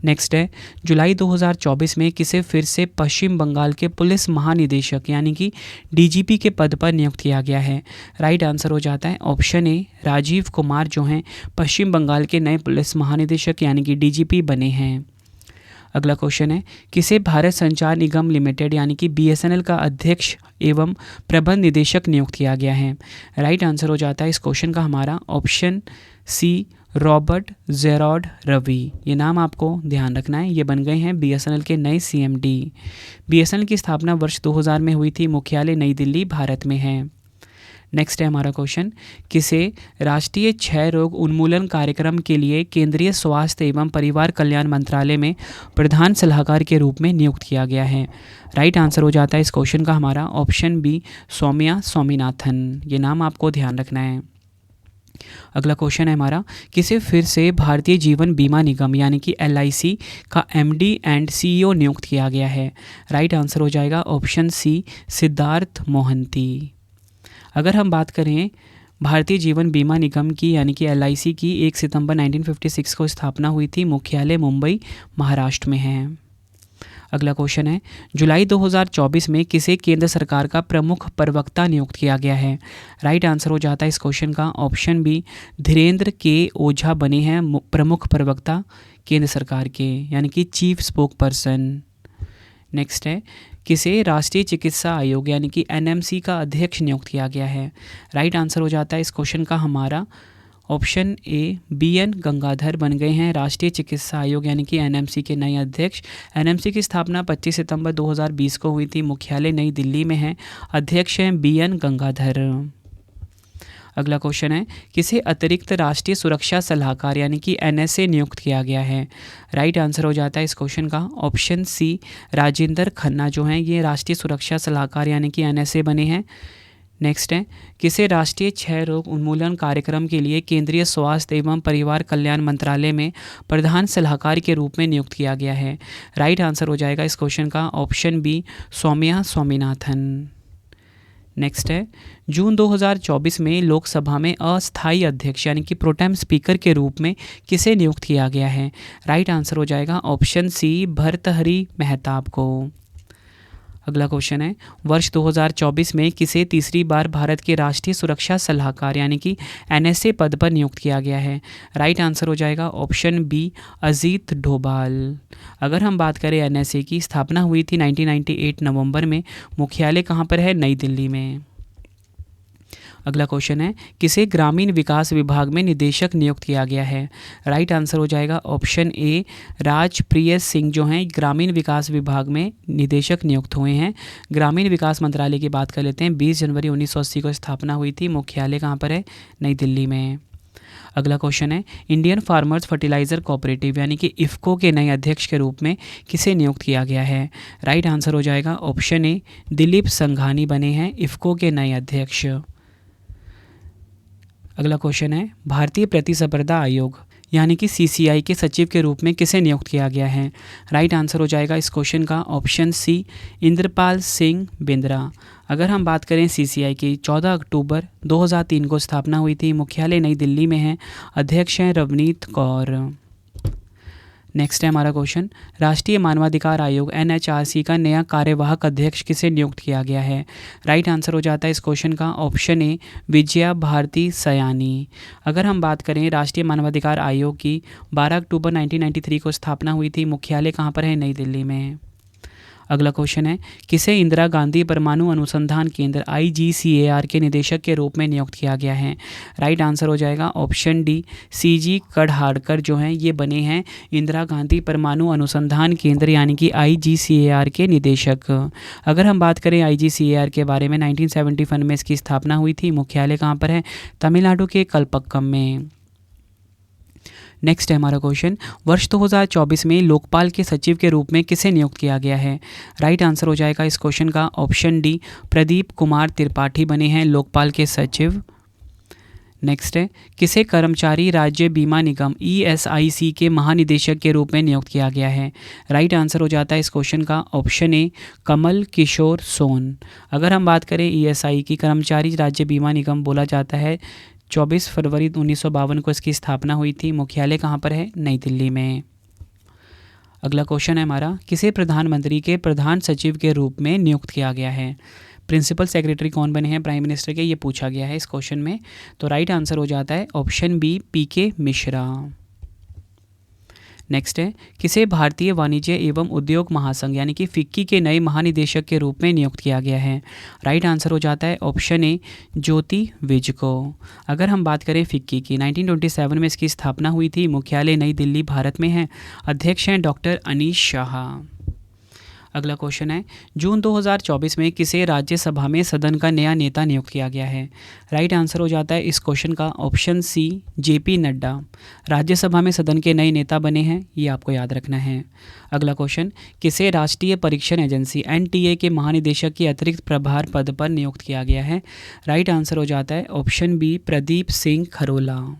नेक्स्ट है, जुलाई 2024 में किसे फिर से पश्चिम बंगाल के पुलिस महानिदेशक यानी कि डीजीपी के पद पर नियुक्त किया गया है? राइट आंसर हो जाता है ऑप्शन ए, राजीव कुमार जो हैं पश्चिम बंगाल के नए पुलिस महानिदेशक यानी कि डीजीपी बने हैं। अगला क्वेश्चन है, किसे भारत संचार निगम लिमिटेड यानी कि BSNL का अध्यक्ष एवं प्रबंध निदेशक नियुक्त किया गया है? राइट आंसर हो जाता है इस क्वेश्चन का हमारा option C, Robert Jerrod Ravi. ये नाम आपको ध्यान रखना है, ये बन गए हैं BSNL के नए CMD। BSNL की स्थापना वर्ष 2000 में हुई थी, मुख्यालय नई दिल्ली भारत में है। नेक्स्ट है हमारा क्वेश्चन, किसे राष्ट्रीय क्षय रोग उन्मूलन कार्यक्रम के लिए केंद्रीय स्वास्थ्य एवं परिवार कल्याण मंत्रालय में प्रधान सलाहकार के रूप में नियुक्त किया गया है? राइट आंसर हो जाता है इस क्वेश्चन का हमारा ऑप्शन बी, सौम्या स्वामीनाथन। ये नाम आपको ध्यान रखना है। अगला क्वेश्चन है हमारा, किसे फिर से भारतीय जीवन बीमा निगम यानी कि LIC का MD एंड CEO नियुक्त किया गया है? राइट आंसर हो जाएगा ऑप्शन सी, सिद्धार्थ मोहंती। अगर हम बात करें भारतीय जीवन बीमा निगम की यानी कि LIC की, 1 सितंबर 1956 को स्थापना हुई थी, मुख्यालय मुंबई महाराष्ट्र में है। अगला क्वेश्चन है, जुलाई 2024 में किसे केंद्र सरकार का प्रमुख प्रवक्ता नियुक्त किया गया है? राइट आंसर हो जाता है इस क्वेश्चन का ऑप्शन बी, धीरेन्द्र के ओझा बने हैं प्रमुख प्रवक्ता केंद्र सरकार के यानी कि चीफ स्पोक पर्सन। नेक्स्ट है, किसे राष्ट्रीय चिकित्सा आयोग यानी कि NMC का अध्यक्ष नियुक्त किया गया है? राइट आंसर हो जाता है इस क्वेश्चन का हमारा ऑप्शन ए, BN गंगाधर बन गए हैं राष्ट्रीय चिकित्सा आयोग यानी कि NMC के नए अध्यक्ष। NMC की स्थापना 25 सितंबर 2020 को हुई थी, मुख्यालय नई दिल्ली में है, अध्यक्ष हैं BN गंगाधर। अगला क्वेश्चन है, किसे अतिरिक्त राष्ट्रीय सुरक्षा सलाहकार यानी कि NSA नियुक्त किया गया है? राइट आंसर हो जाता है इस क्वेश्चन का ऑप्शन सी, राजेंद्र खन्ना जो हैं ये राष्ट्रीय सुरक्षा सलाहकार यानी कि NSA बने हैं। नेक्स्ट है, किसे राष्ट्रीय क्षय रोग उन्मूलन कार्यक्रम के लिए केंद्रीय स्वास्थ्य एवं परिवार कल्याण मंत्रालय में प्रधान सलाहकार के रूप में नियुक्त किया गया है? राइट आंसर हो जाएगा इस क्वेश्चन का option B, Soumya Swaminathan. Next है, जून 2024 में लोकसभा में अस्थायी अध्यक्ष यानी कि प्रोटेम स्पीकर के रूप में किसे नियुक्त किया गया है? राइट आंसर हो जाएगा ऑप्शन सी, भर्तहरि मेहताब को। अगला क्वेश्चन है, वर्ष 2024 में किसे तीसरी बार भारत के राष्ट्रीय सुरक्षा सलाहकार यानी कि NSA पद पर नियुक्त किया गया है? राइट आंसर हो जाएगा ऑप्शन बी, अजीत डोभाल। अगर हम बात करें NSA की, स्थापना हुई थी 1998 नवंबर में, मुख्यालय कहाँ पर है? नई दिल्ली में। अगला क्वेश्चन है, किसे ग्रामीण विकास विभाग में निदेशक नियुक्त किया गया है? राइट आंसर हो जाएगा ऑप्शन ए, राजप्रिय सिंह जो हैं ग्रामीण विकास विभाग में निदेशक नियुक्त हुए हैं। ग्रामीण विकास मंत्रालय की बात कर लेते हैं, 20 जनवरी 1980 को स्थापना हुई थी, मुख्यालय कहाँ पर है? नई दिल्ली में। अगला क्वेश्चन है, इंडियन फार्मर्स फर्टिलाइज़र कोऑपरेटिव यानी कि IFFCO के नए अध्यक्ष के रूप में किसे नियुक्त किया गया है? राइट आंसर हो जाएगा ऑप्शन ए, दिलीप संघानी बने हैं IFFCO के नए अध्यक्ष। अगला क्वेश्चन है, भारतीय प्रतिस्पर्धा आयोग यानी कि CCI के सचिव के रूप में किसे नियुक्त किया गया है? राइट आंसर हो जाएगा इस क्वेश्चन का ऑप्शन सी, इंद्रपाल सिंह बिंद्रा। अगर हम बात करें CCI की, 14 अक्टूबर 2003 को स्थापना हुई थी, मुख्यालय नई दिल्ली में है, अध्यक्ष हैं रवनीत कौर। नेक्स्ट है हमारा क्वेश्चन, राष्ट्रीय मानवाधिकार आयोग NHRC का नया कार्यवाहक अध्यक्ष किसे नियुक्त किया गया है? राइट आंसर हो जाता है इस क्वेश्चन का ऑप्शन ए, विजया भारती सयानी। अगर हम बात करें राष्ट्रीय मानवाधिकार आयोग की, 12 अक्टूबर 1993 को स्थापना हुई थी, मुख्यालय कहाँ पर है? नई दिल्ली में। अगला क्वेश्चन है, किसे इंदिरा गांधी परमाणु अनुसंधान केंद्र IGCAR के निदेशक के रूप में नियुक्त किया गया है? राइट आंसर हो जाएगा ऑप्शन डी, CG कड़हाड़कर जो हैं ये बने हैं इंदिरा गांधी परमाणु अनुसंधान केंद्र यानी कि IGCAR के निदेशक। अगर हम बात करें IGCAR के बारे में, 1971 में इसकी स्थापना हुई थी। मुख्यालय कहाँ पर है? तमिलनाडु के कलपक्कम में। नेक्स्ट है हमारा क्वेश्चन, वर्ष 2024 में लोकपाल के सचिव के रूप में किसे नियुक्त किया गया है? राइट आंसर हो जाएगा इस क्वेश्चन का ऑप्शन डी, प्रदीप कुमार त्रिपाठी बने हैं लोकपाल के सचिव। नेक्स्ट है, किसे कर्मचारी राज्य बीमा निगम ESIC के महानिदेशक के रूप में नियुक्त किया गया है? राइट आंसर हो जाता है इस क्वेश्चन का ऑप्शन ए, कमल किशोर सोन। अगर हम बात करें ESI की, कर्मचारी राज्य बीमा निगम बोला जाता है, 24 फरवरी 1952 को इसकी स्थापना हुई थी। मुख्यालय कहाँ पर है? नई दिल्ली में। अगला क्वेश्चन है हमारा, किसे प्रधानमंत्री के प्रधान सचिव के रूप में नियुक्त किया गया है? प्रिंसिपल सेक्रेटरी कौन बने हैं प्राइम मिनिस्टर के, ये पूछा गया है इस क्वेश्चन में। तो राइट आंसर हो जाता है option B, PK Mishra. Next है, किसे भारतीय वाणिज्य एवं उद्योग महासंघ यानी कि फिक्की के नए महानिदेशक के रूप में नियुक्त किया गया है? राइट आंसर हो जाता है ऑप्शन ए, ज्योति विज को। अगर हम बात करें फिक्की की, 1927 में इसकी स्थापना हुई थी। मुख्यालय नई दिल्ली भारत में है। अध्यक्ष हैं डॉक्टर अनीश शाह। अगला क्वेश्चन है, जून 2024 में किसे राज्यसभा में सदन का नया नेता नियुक्त किया गया है? राइट आंसर हो जाता है इस क्वेश्चन का option C, JP Nadda Rajya Sabha में सदन के नए नेता बने हैं, ये आपको याद रखना है। अगला क्वेश्चन, किसे राष्ट्रीय परीक्षण एजेंसी NTA के महानिदेशक के अतिरिक्त प्रभार पद पर नियुक्त किया गया है? राइट आंसर हो जाता है option B, Pradeep Singh Kharola.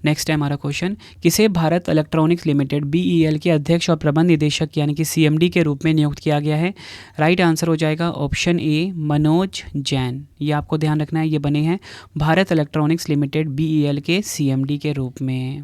Next है हमारा क्वेश्चन, किसे भारत इलेक्ट्रॉनिक्स लिमिटेड BEL के अध्यक्ष और प्रबंध निदेशक यानी कि CMD के रूप में नियुक्त किया गया है? राइट आंसर हो जाएगा ऑप्शन ए, मनोज जैन। ये आपको ध्यान रखना है, ये बने हैं भारत इलेक्ट्रॉनिक्स लिमिटेड BEL के CMD के रूप में।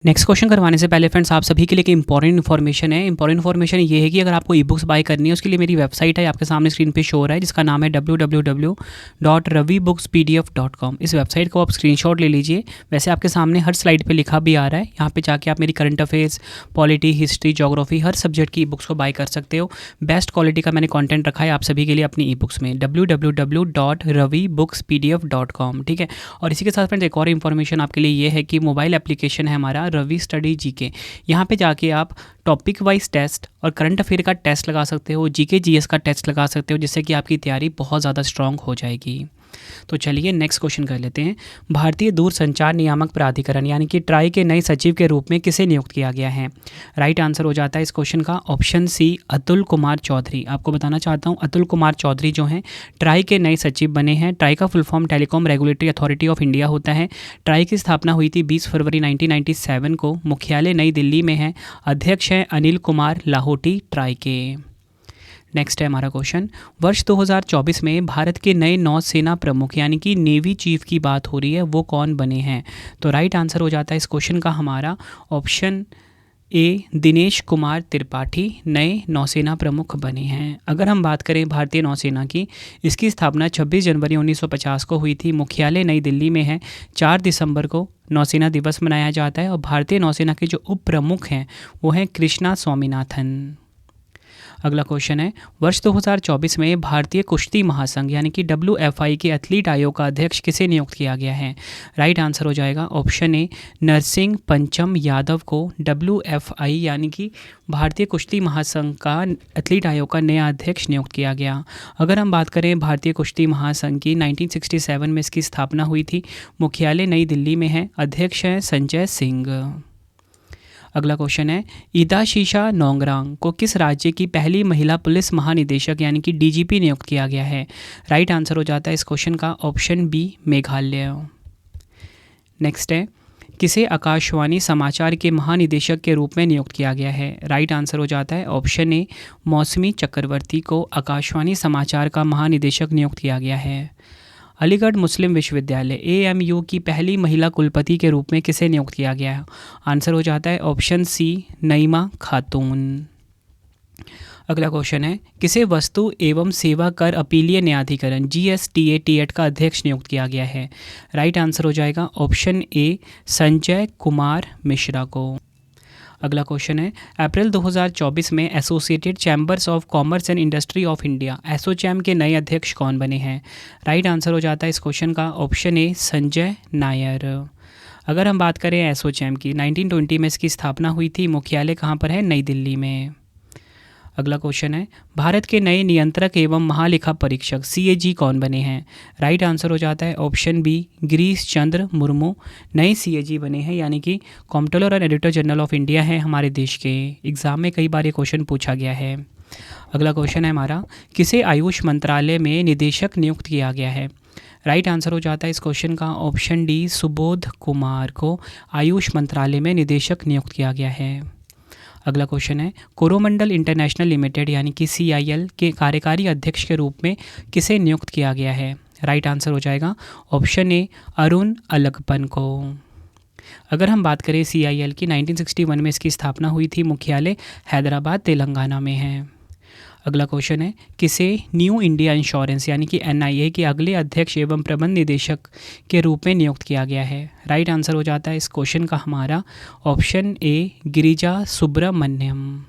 नेक्स्ट क्वेश्चन करवाने से पहले फ्रेंड्स, आप सभी के लिए एक इंपॉर्टेंट इन्फॉर्मेशन है। इंपॉर्टेंट इन्फॉर्मेशन ये है कि अगर आपको ई बुक्स बाय करनी है, उसके लिए मेरी वेबसाइट है, आपके सामने स्क्रीन पे शो हो रहा है, जिसका नाम है www.ravibookspdf.com। इस वेबसाइट को आप स्क्रीनशॉट ले लीजिए। वैसे आपके सामने हर स्लाइड पे लिखा भी आ रहा है, यहाँ पे जाके आप मेरी current affairs, polity, history, geography हर सब्जेक्ट की ई बुक्स को बाय कर सकते हो। बेस्ट क्वालिटी का मैंने कॉन्टेंट रखा है आप सभी के लिए अपनी ई बुक्स में, www.ravibookspdf.com। ठीक है, और इसी के साथ फ्रेंड्स एक और इन्फॉर्मेशन आपके लिए ये है कि मोबाइल एप्लीकेशन है हमारा रवि स्टडी जीके। यहाँ पे जाके आप टॉपिक वाइज टेस्ट और करंट अफेयर का टेस्ट लगा सकते हो, GK GS का टेस्ट लगा सकते हो, जिससे कि आपकी तैयारी बहुत ज़्यादा स्ट्रांग हो जाएगी। तो चलिए नेक्स्ट क्वेश्चन कर लेते हैं। भारतीय दूरसंचार नियामक प्राधिकरण यानी कि ट्राई के नए सचिव के रूप में किसे नियुक्त किया गया है? राइट आंसर हो जाता है इस क्वेश्चन का ऑप्शन सी, अतुल कुमार चौधरी। आपको बताना चाहता हूँ, अतुल कुमार चौधरी जो हैं ट्राई के नए सचिव बने हैं। ट्राई का full form telecom regulatory authority of India होता है। ट्राई की स्थापना हुई थी 20 फरवरी 1997 को। मुख्यालय नई दिल्ली में है। अध्यक्ष हैं अनिल कुमार लाहोटी ट्राई के। नेक्स्ट है हमारा क्वेश्चन, वर्ष 2024 में भारत के नए नौसेना प्रमुख यानी कि नेवी चीफ की बात हो रही है, वो कौन बने हैं? तो राइट आंसर हो जाता है इस क्वेश्चन का हमारा ऑप्शन ए, दिनेश कुमार त्रिपाठी नए नौसेना प्रमुख बने हैं। अगर हम बात करें भारतीय नौसेना की, इसकी स्थापना 26 जनवरी 1950 को हुई थी। मुख्यालय नई दिल्ली में है। 4 दिसंबर को नौसेना दिवस मनाया जाता है और भारतीय नौसेना के जो उप प्रमुख हैं वो हैं कृष्णा स्वामीनाथन। अगला क्वेश्चन है, वर्ष 2024 में भारतीय कुश्ती महासंघ यानी कि WFI के एथलीट आयोग का अध्यक्ष किसे नियुक्त किया गया है? राइट आंसर हो जाएगा ऑप्शन ए, नरसिंह पंचम यादव को WFI यानी कि भारतीय कुश्ती महासंघ का एथलीट आयोग का नया अध्यक्ष नियुक्त किया गया। अगर हम बात करें भारतीय कुश्ती महासंघ की, 1967 में इसकी स्थापना हुई थी। मुख्यालय नई दिल्ली में है। अध्यक्ष हैं संजय सिंह। अगला क्वेश्चन है, ईदाशीशा नोंगरांग को किस राज्य की पहली महिला पुलिस महानिदेशक यानी कि DGP नियुक्त किया गया है? राइट आंसर हो जाता है इस क्वेश्चन का ऑप्शन बी, मेघालय। नेक्स्ट है, किसे आकाशवाणी समाचार के महानिदेशक के रूप में नियुक्त किया गया है? राइट आंसर हो जाता है ऑप्शन ए, मौसमी चक्रवर्ती को आकाशवाणी समाचार का महानिदेशक नियुक्त किया गया है। अलीगढ़ मुस्लिम विश्वविद्यालय AMU की पहली महिला कुलपति के रूप में किसे नियुक्त किया गया है? आंसर हो जाता है ऑप्शन सी, नईमा खातून। अगला क्वेश्चन है, किसे वस्तु एवं सेवा कर अपीलीय न्यायाधिकरण GSTA का अध्यक्ष नियुक्त किया गया है? राइट आंसर हो जाएगा ऑप्शन ए, संजय कुमार मिश्रा को। अगला क्वेश्चन है, अप्रैल 2024 में associated chambers of commerce and industry of India ASSOCHAM के नए अध्यक्ष कौन बने हैं? राइट आंसर हो जाता है इस क्वेश्चन का ऑप्शन ए संजय नायर। अगर हम बात करें एसोचैम की, 1920 में इसकी स्थापना हुई थी। मुख्यालय कहाँ पर है? नई दिल्ली में। अगला क्वेश्चन है, भारत के नए नियंत्रक एवं महालेखा परीक्षक सीएजी कौन बने हैं? राइट आंसर हो जाता है ऑप्शन बी गिरीश चंद्र मुर्मू नए सीएजी बने हैं, यानी कि कॉम्प्ट्रोलर और एडिटर जनरल ऑफ इंडिया है हमारे देश के। एग्जाम में कई बार ये क्वेश्चन पूछा गया है। अगला क्वेश्चन है हमारा, किसे आयुष मंत्रालय में निदेशक नियुक्त किया गया है? राइट आंसर हो जाता है इस क्वेश्चन का ऑप्शन डी सुबोध कुमार को आयुष मंत्रालय में निदेशक नियुक्त किया गया है। अगला क्वेश्चन है, कोरोमंडल इंटरनेशनल लिमिटेड यानी कि सीआईएल के कार्यकारी अध्यक्ष के रूप में किसे नियुक्त किया गया है? राइट आंसर हो जाएगा ऑप्शन ए अरुण अलगपन को। अगर हम बात करें सीआईएल की, 1961 में इसकी स्थापना हुई थी। मुख्यालय हैदराबाद तेलंगाना में है। अगला क्वेश्चन है, किसे न्यू इंडिया इंश्योरेंस यानी कि एनआईए के अगले अध्यक्ष एवं प्रबंध निदेशक के रूप में नियुक्त किया गया है? राइट आंसर हो जाता है इस क्वेश्चन का हमारा option A Girija Subramaniam.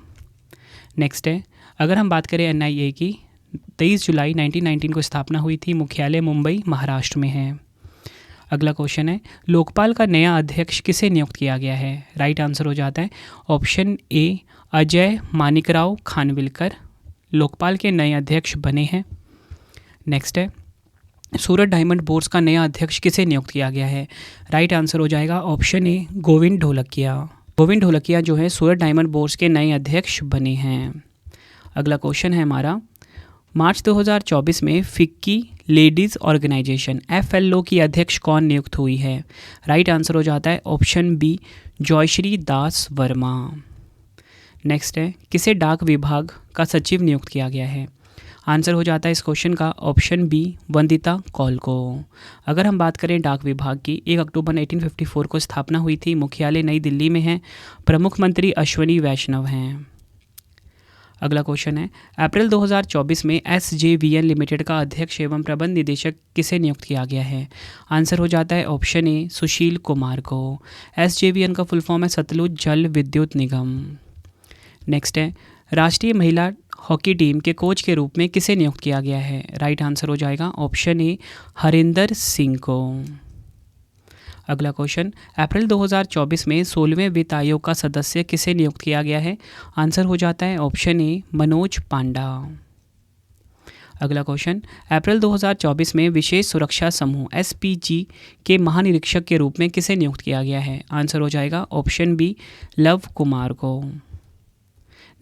Next है, अगर हम बात करें एनआईए की, 23 जुलाई 1919 को स्थापना हुई थी। मुख्यालय मुंबई महाराष्ट्र में है। अगला क्वेश्चन है, लोकपाल का नया अध्यक्ष किसे नियुक्त किया गया है? राइट आंसर हो जाता है ऑप्शन ए अजय मानिकराव खानविलकर लोकपाल के नए अध्यक्ष बने हैं। नेक्स्ट है, सूरत डायमंड बोर्ड्स का नया अध्यक्ष किसे नियुक्त किया गया है? राइट आंसर हो जाएगा ऑप्शन ए गोविंद ढोलकिया। गोविंद ढोलकिया जो है सूरत डायमंड बोर्ड्स के नए अध्यक्ष बने हैं। अगला क्वेश्चन है हमारा, मार्च 2024 में फिक्की लेडीज़ ऑर्गेनाइजेशन एफएलओ की अध्यक्ष कौन नियुक्त हुई है? राइट आंसर हो जाता है ऑप्शन बी जयश्री दास वर्मा। नेक्स्ट है, किसे डाक विभाग का सचिव नियुक्त किया गया है? आंसर हो जाता है इस क्वेश्चन का ऑप्शन बी वंदिता कौल को। अगर हम बात करें डाक विभाग की, 1 अक्टूबर 1854 को स्थापना हुई थी। मुख्यालय नई दिल्ली में है। प्रमुख मंत्री अश्वनी वैष्णव हैं। अगला क्वेश्चन है, अप्रैल 2024 में एसजेवीएन लिमिटेड का अध्यक्ष एवं प्रबंध निदेशक किसे नियुक्त किया गया है? आंसर हो जाता है ऑप्शन ए सुशील कुमार को। एसजेवीएन का फुल फॉर्म है सतलुज जल विद्युत निगम। नेक्स्ट है, राष्ट्रीय महिला हॉकी टीम के कोच के रूप में किसे नियुक्त किया गया है? राइट आंसर हो जाएगा ऑप्शन ए हरिंदर सिंह को। अगला क्वेश्चन, अप्रैल 2024 में 16वें वित्त आयोग का सदस्य किसे नियुक्त किया गया है? आंसर हो जाता है ऑप्शन ए मनोज पांडा। अगला क्वेश्चन, अप्रैल 2024 में विशेष सुरक्षा समूह एसपीजी के महानिरीक्षक के रूप में किसे नियुक्त किया गया है? आंसर हो जाएगा ऑप्शन बी लव कुमार को।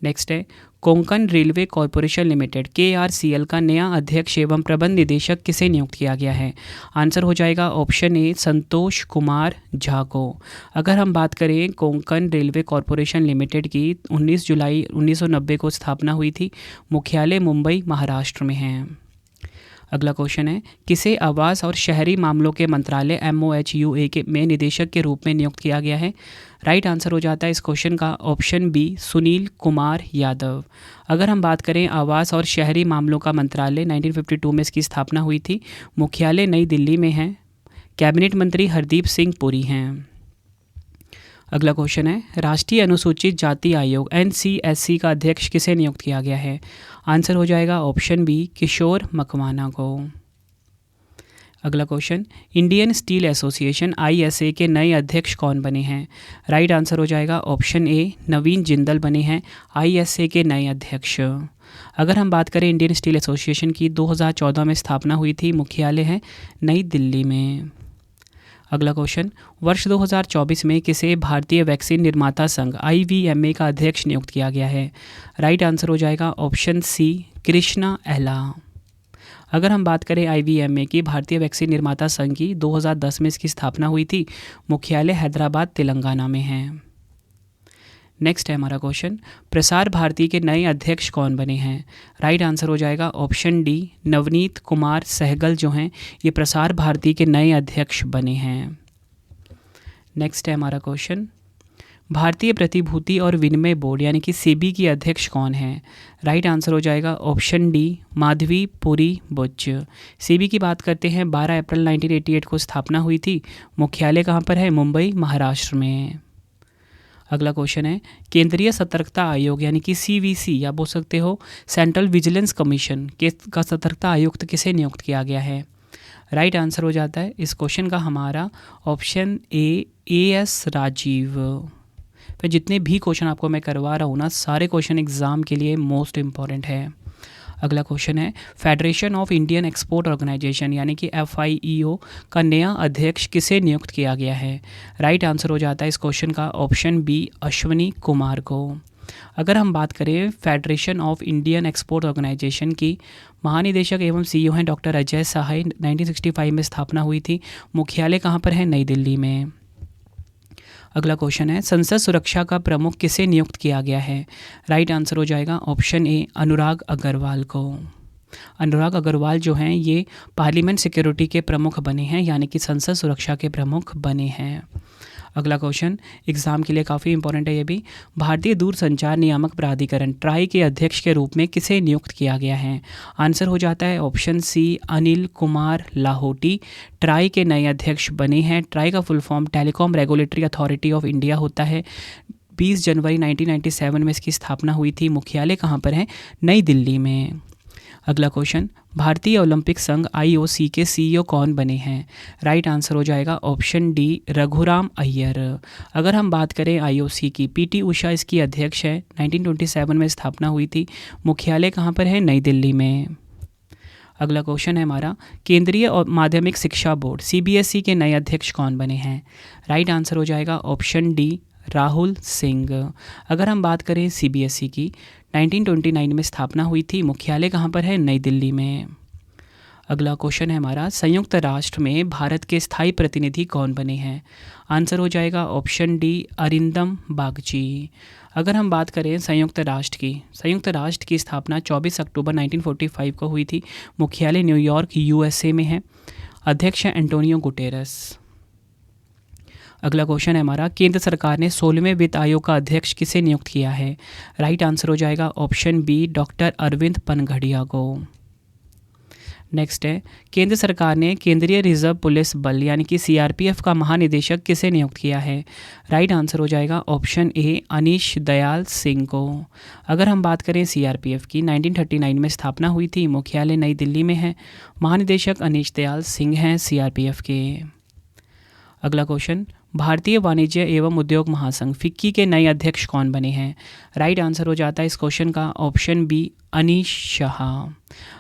नेक्स्ट है, Konkan railway corporation limited KRCL का नया अध्यक्ष एवं प्रबंध निदेशक किसे नियुक्त किया गया है? आंसर हो जाएगा ऑप्शन ए संतोष कुमार झा को। अगर हम बात करें कोंकण रेलवे कॉरपोरेशन लिमिटेड की, 19 जुलाई 1990 को स्थापना हुई थी। मुख्यालय मुंबई महाराष्ट्र में है। अगला क्वेश्चन है, किसे आवास और शहरी मामलों के मंत्रालय MOHUA के में निदेशक के रूप में नियुक्त किया गया है? राइट आंसर हो जाता है इस क्वेश्चन का ऑप्शन बी सुनील कुमार यादव। अगर हम बात करें आवास और शहरी मामलों का मंत्रालय, 1952 में इसकी स्थापना हुई थी। मुख्यालय नई दिल्ली में है। कैबिनेट मंत्री हरदीप सिंह पुरी हैं। अगला क्वेश्चन है, राष्ट्रीय अनुसूचित जाति आयोग NCSC का अध्यक्ष किसे नियुक्त किया गया है? आंसर हो जाएगा ऑप्शन बी किशोर मकवाना को। अगला question, Indian steel association ISA के नए अध्यक्ष कौन बने हैं? राइट आंसर हो जाएगा ऑप्शन ए नवीन जिंदल बने हैं ISA के नए अध्यक्ष। अगर हम बात करें इंडियन स्टील एसोसिएशन की, 2014 में स्थापना हुई थी। मुख्यालय है नई दिल्ली में। अगला क्वेश्चन, वर्ष 2024 में किसे भारतीय वैक्सीन निर्माता संघ IVMA का अध्यक्ष नियुक्त किया गया है? राइट आंसर हो जाएगा ऑप्शन सी कृष्णा एहला। अगर हम बात करें IVMA की, भारतीय वैक्सीन निर्माता संघ की, 2010 में इसकी स्थापना हुई थी। मुख्यालय हैदराबाद तेलंगाना में है। नेक्स्ट है हमारा क्वेश्चन, प्रसार भारती के नए अध्यक्ष कौन बने हैं? राइट आंसर हो जाएगा ऑप्शन डी नवनीत कुमार सहगल जो हैं ये प्रसार भारती के नए अध्यक्ष बने हैं। नेक्स्ट है हमारा क्वेश्चन, भारतीय प्रतिभूति और विनिमय बोर्ड यानी कि सेबी की अध्यक्ष कौन है? राइट आंसर हो जाएगा ऑप्शन डी माधवी पुरी बुच। सेबी की बात करते हैं, 12 अप्रैल 1988 को स्थापना हुई थी। मुख्यालय कहाँ पर है? मुंबई महाराष्ट्र में। अगला क्वेश्चन है, केंद्रीय सतर्कता आयोग यानी कि CVC या बोल सकते हो सेंट्रल विजिलेंस कमीशन के का सतर्कता आयुक्त किसे नियुक्त किया गया है? राइट आंसर हो जाता है इस क्वेश्चन का हमारा ऑप्शन AS राजीव। फिर जितने भी क्वेश्चन आपको मैं करवा रहा हूँ ना, सारे क्वेश्चन एग्जाम के लिए मोस्ट इम्पॉर्टेंट है। अगला क्वेश्चन है, federation of Indian export organisation यानी कि FIEO का नया अध्यक्ष किसे नियुक्त किया गया है? राइट आंसर हो जाता है इस क्वेश्चन का ऑप्शन B अश्वनी कुमार को। अगर हम बात करें federation of Indian export organisation की, महानिदेशक एवं CEO हैं डॉक्टर अजय सहाय। 1965 में स्थापना हुई थी। मुख्यालय कहाँ पर है? नई दिल्ली में। अगला क्वेश्चन है, संसद सुरक्षा का प्रमुख किसे नियुक्त किया गया है? राइट आंसर हो जाएगा ऑप्शन A अनुराग अग्रवाल को। अनुराग अग्रवाल जो हैं ये पार्लियामेंट सिक्योरिटी के प्रमुख बने हैं, यानी कि संसद सुरक्षा के प्रमुख बने हैं। अगला क्वेश्चन एग्जाम के लिए काफ़ी इंपॉर्टेंट है ये भी। भारतीय दूरसंचार नियामक प्राधिकरण ट्राई के अध्यक्ष के रूप में किसे नियुक्त किया गया है? आंसर हो जाता है option C Anil Kumar Lahoti try के नए अध्यक्ष बने हैं। ट्राई का full form telecom regulatory authority of India होता है। 20 जनवरी 1997 में इसकी स्थापना हुई थी। मुख्यालय कहाँ पर है? नई दिल्ली में। अगला क्वेश्चन, भारतीय ओलंपिक संघ IOC के CEO कौन बने हैं? राइट आंसर हो जाएगा ऑप्शन D रघुराम अय्यर। अगर हम बात करें IOC की, PT उषा इसकी अध्यक्ष है। 1927 में स्थापना हुई थी। मुख्यालय कहाँ पर है? नई दिल्ली में। अगला क्वेश्चन है हमारा, केंद्रीय और माध्यमिक शिक्षा बोर्ड CBSE के नए अध्यक्ष कौन बने हैं? राइट आंसर हो जाएगा ऑप्शन D राहुल सिंह। अगर हम बात करें CBSE की, 1929 में स्थापना हुई थी। मुख्यालय कहाँ पर है? नई दिल्ली में। अगला क्वेश्चन है हमारा, संयुक्त राष्ट्र में भारत के स्थायी प्रतिनिधि कौन बने हैं? आंसर हो जाएगा ऑप्शन D अरिंदम बागची। अगर हम बात करें संयुक्त राष्ट्र की स्थापना 24 अक्टूबर 1945 को हुई थी। मुख्यालय न्यूयॉर्क USA में है। अध्यक्ष हैं एंटोनियो गुटेरस। अगला क्वेश्चन है हमारा, केंद्र सरकार ने 16वें वित्त आयोग का अध्यक्ष किसे नियुक्त किया है? राइट आंसर हो जाएगा ऑप्शन B डॉक्टर अरविंद पनघड़िया को। नेक्स्ट है, केंद्र सरकार ने केंद्रीय रिजर्व पुलिस बल यानी कि CRPF का महानिदेशक किसे नियुक्त किया है? राइट आंसर हो जाएगा ऑप्शन A अनीश दयाल सिंह को। अगर हम बात करें CRPF की, 1939 में स्थापना हुई थी। मुख्यालय नई दिल्ली में है। महानिदेशक अनीश दयाल सिंह हैं CRPF के। अगला क्वेश्चन, भारतीय वाणिज्य एवं उद्योग महासंघ FICCI के नए अध्यक्ष कौन बने हैं? राइट आंसर हो जाता है इस क्वेश्चन का ऑप्शन B अनीश शाह।